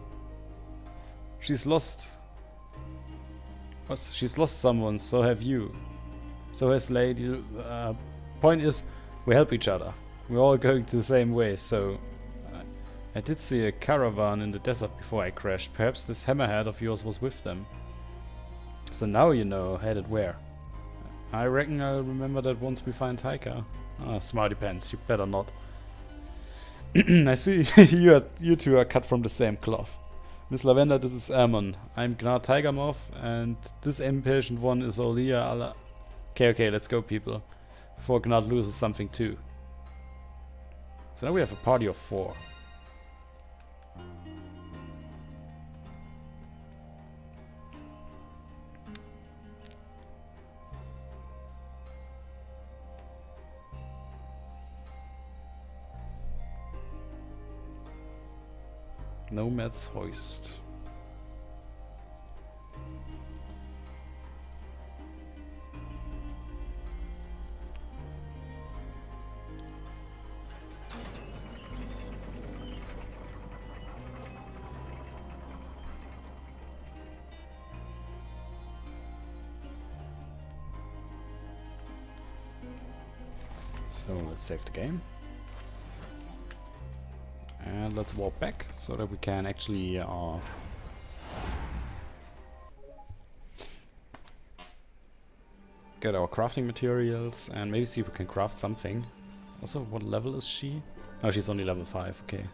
She's lost. She's lost someone, so have you. So has Lady... point is, we help each other. We're all going to the same way, so... I did see a caravan in the desert before I crashed. Perhaps this hammerhead of yours was with them. So now you know headed where. I reckon I'll remember that once we find Taika. Ah, smarty pants, you better not. I see you two are cut from the same cloth. Miss Lavender, this is Ammon. I'm Gnar Tigermoth, and this impatient one is Olia. Okay, let's go, people. Before Gnard loses something too. So now we have a party of 4. Nomad's hoist. So let's save the game. And let's walk back so that we can actually get our crafting materials and maybe see if we can craft something. Also, what level is she? Oh, she's only level 5, okay.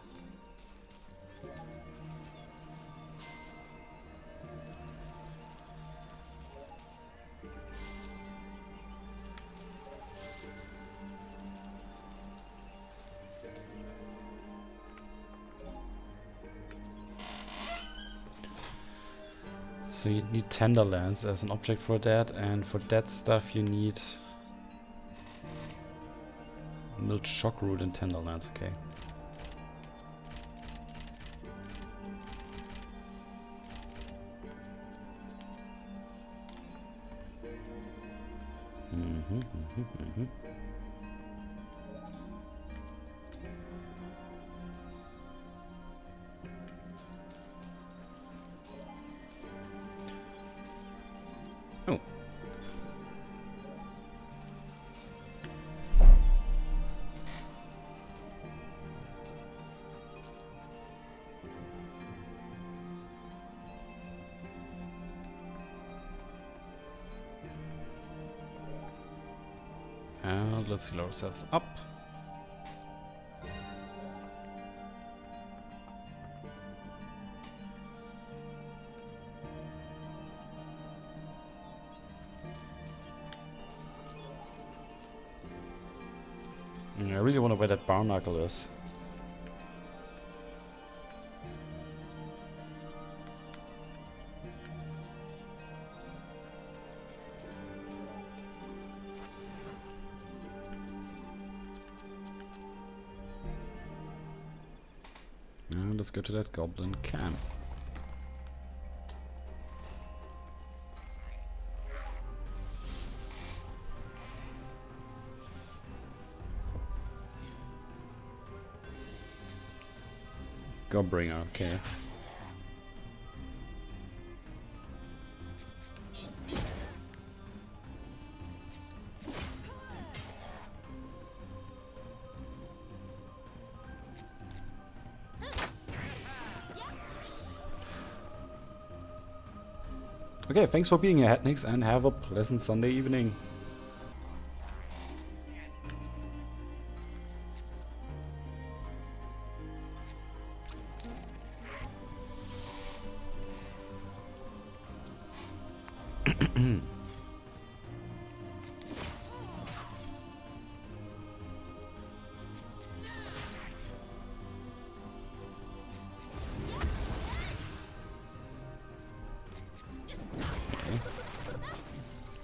So you need Tenderlands as an object for that, and for that stuff you need Milled Shockroot and Tenderlands, okay. Oh. And let's heal ourselves up. I really wonder where that barnacle is. And let's go to that goblin camp. Godbringer, okay. Okay, thanks for being here, Hatnix, and have a pleasant Sunday evening.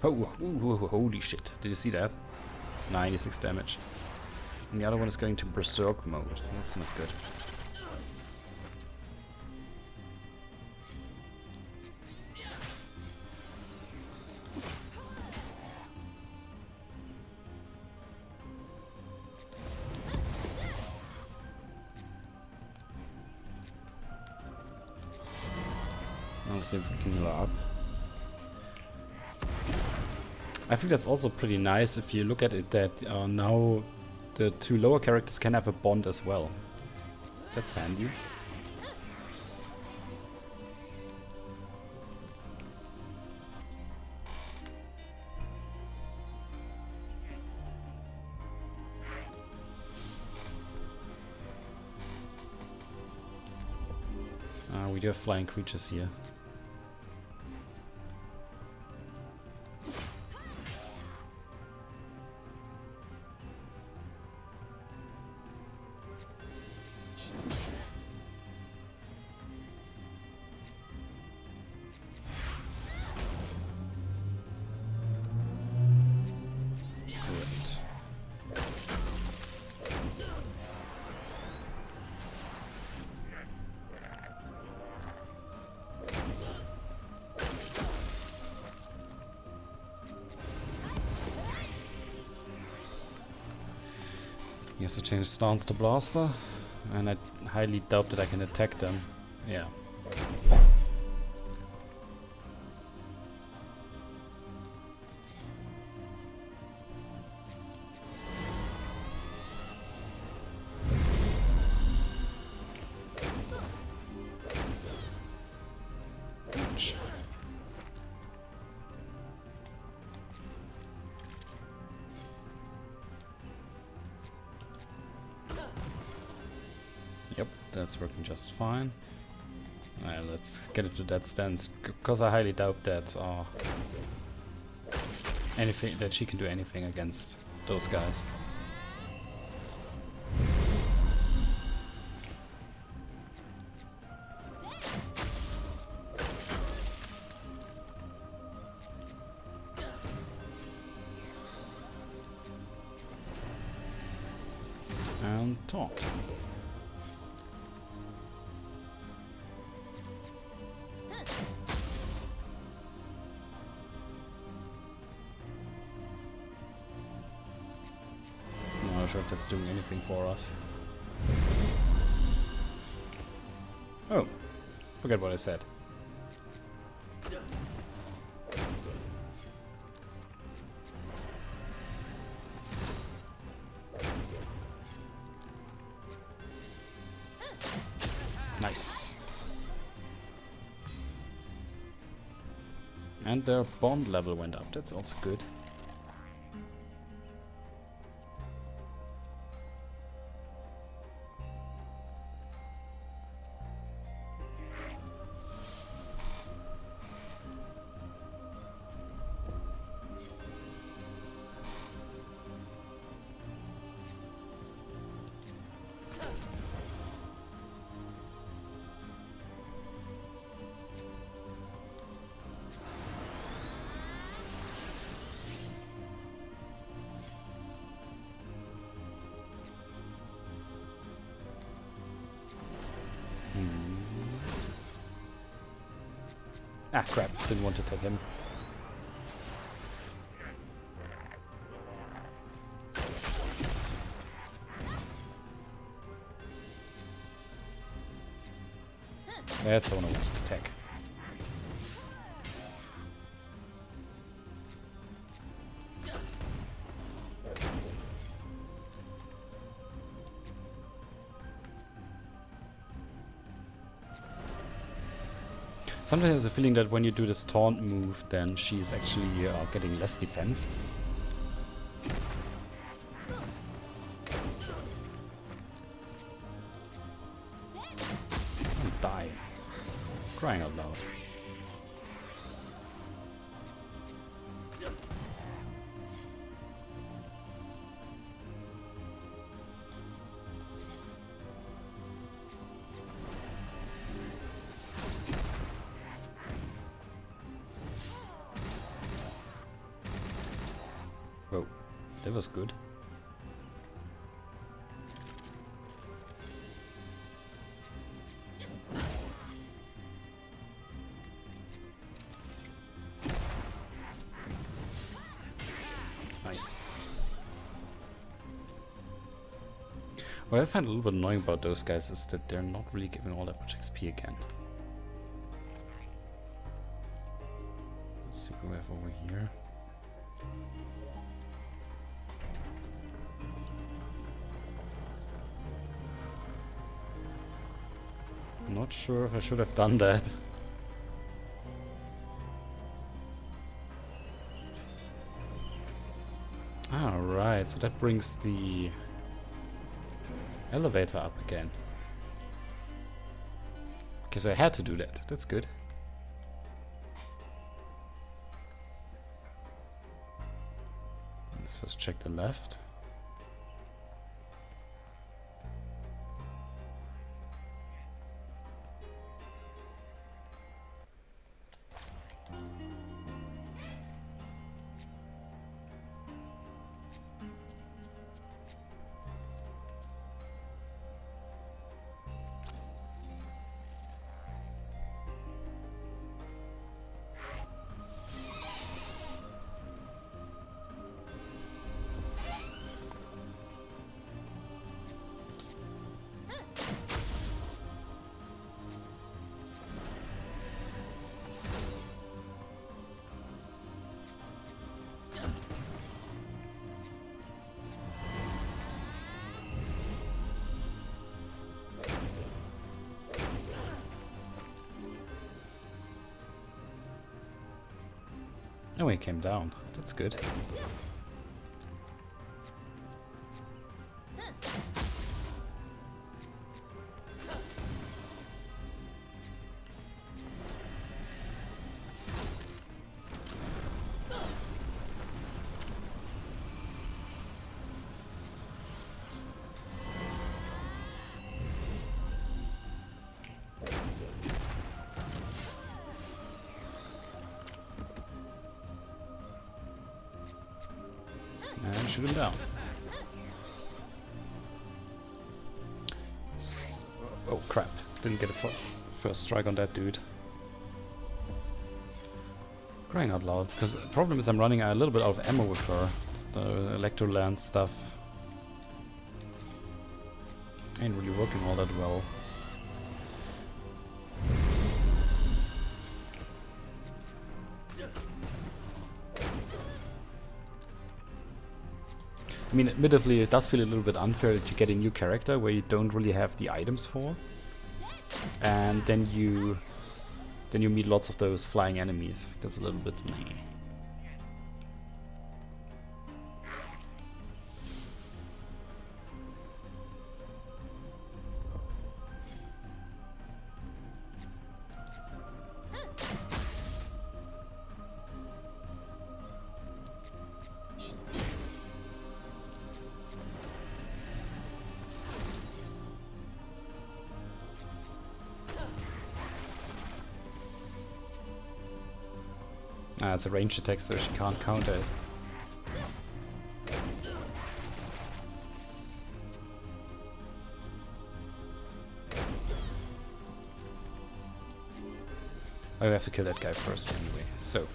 Oh, holy shit. Did you see that? 96 damage. And the other one is going to Berserk mode. That's not good. Let's see if we can heal her up. I think that's also pretty nice if you look at it that now the two lower characters can have a bond as well. That's handy. We do have flying creatures here. He has to change stance to blaster, and I highly doubt that I can attack them. Yeah. Ouch. Yep, that's working just fine. Alright, let's get it to that stance, because I highly doubt that that she can do anything against those guys. And taunt. I'm not sure if that's doing anything for us. Oh, forget what I said. Nice. And their bond level went up, that's also good. Ah, crap. Didn't want to take him. That's the one I wanted to attack. Sometimes I have the feeling that when you do this taunt move, then she's actually getting less defense. Don't die. Crying out loud. That was good. Nice. What I find a little bit annoying about those guys is that they're not really giving all that much XP again. Let's see what we have over here. Not sure if I should have done that. Alright, so that brings the elevator up again. Okay, so I had to do that. That's good. Let's first check the left. Oh, he came down. That's good. And shoot him down. Oh crap, didn't get a first strike on that dude. Crying out loud, because the problem is I'm running a little bit out of ammo with her. The Electro-Lance stuff ain't really working all that well. I mean, admittedly, it does feel a little bit unfair that you get a new character where you don't really have the items for, and then you meet lots of those flying enemies. That's a little bit meh. Ah, it's a ranged attack, so she can't counter it. I have to kill that guy first anyway, so.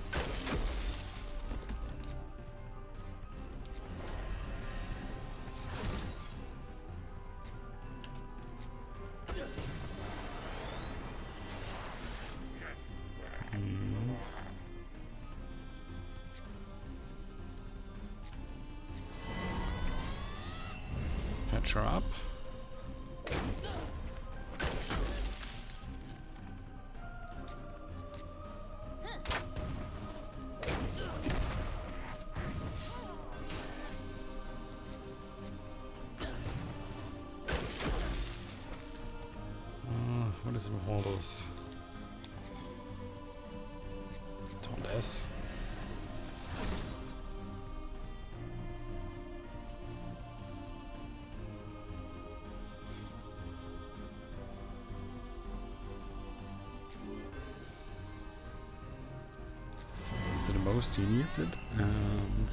Patch her up. What is it with all those? Taunt S. So that's the most he needs it, and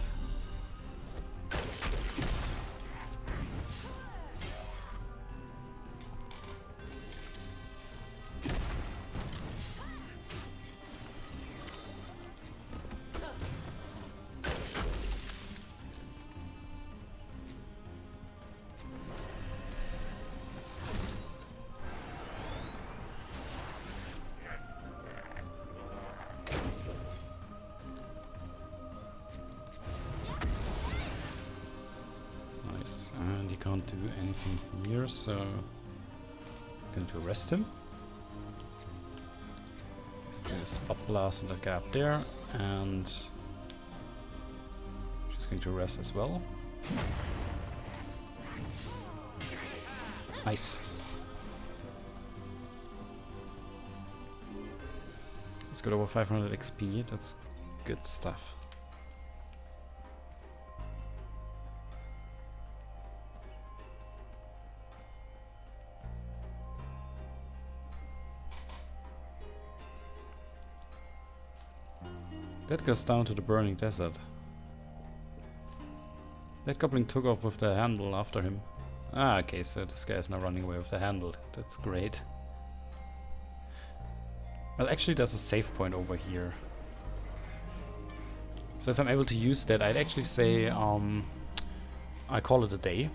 do anything here, so I'm going to arrest him. Let's do a spot blast on the guy up there, and she's going to arrest as well. Nice. Let's got over 500 XP, that's good stuff. That goes down to the burning desert. That goblin took off with the handle after him. Ah, okay, so this guy is now running away with the handle. That's great. Well, actually there's a save point over here. So if I'm able to use that, I'd actually say I call it a day.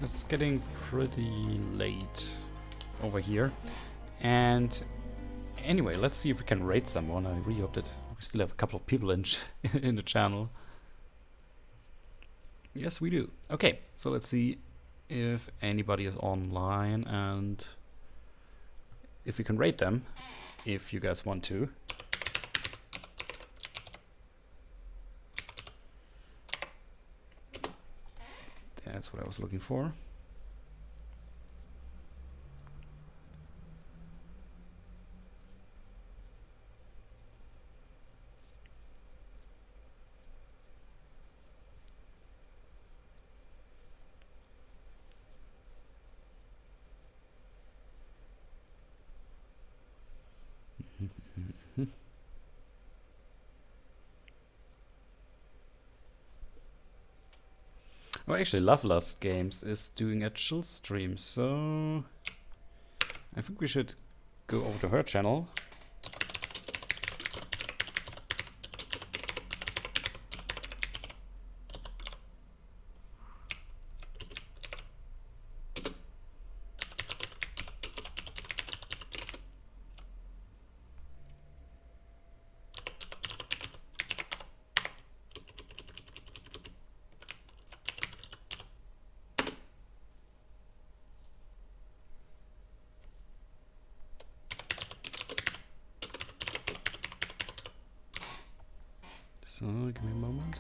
It's getting pretty late over here. And anyway, let's see if we can raid someone. I really hope that we still have a couple of people in in the channel. Yes, we do. Okay, so let's see if anybody is online and if we can raid them, if you guys want to. That's what I was looking for. Oh, actually, Lovelust Games is doing a chill stream, so I think we should go over to her channel. So, give me a moment.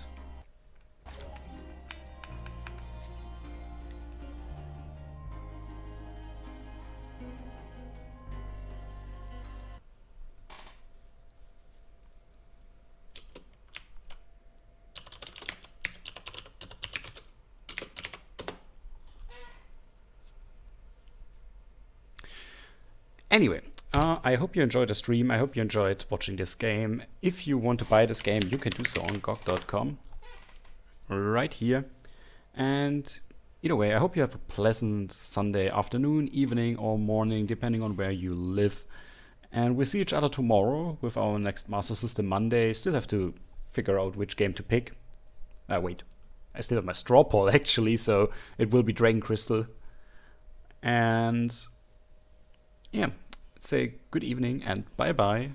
Anyway. I hope you enjoyed the stream. I hope you enjoyed watching this game. If you want to buy this game, you can do so on GOG.com. Right here. And either way, I hope you have a pleasant Sunday afternoon, evening, or morning, depending on where you live. And we'll see each other tomorrow with our next Master System Monday. Still have to figure out which game to pick. Wait. I still have my straw poll, actually, so it will be Dragon Crystal. And yeah. Say good evening and bye-bye.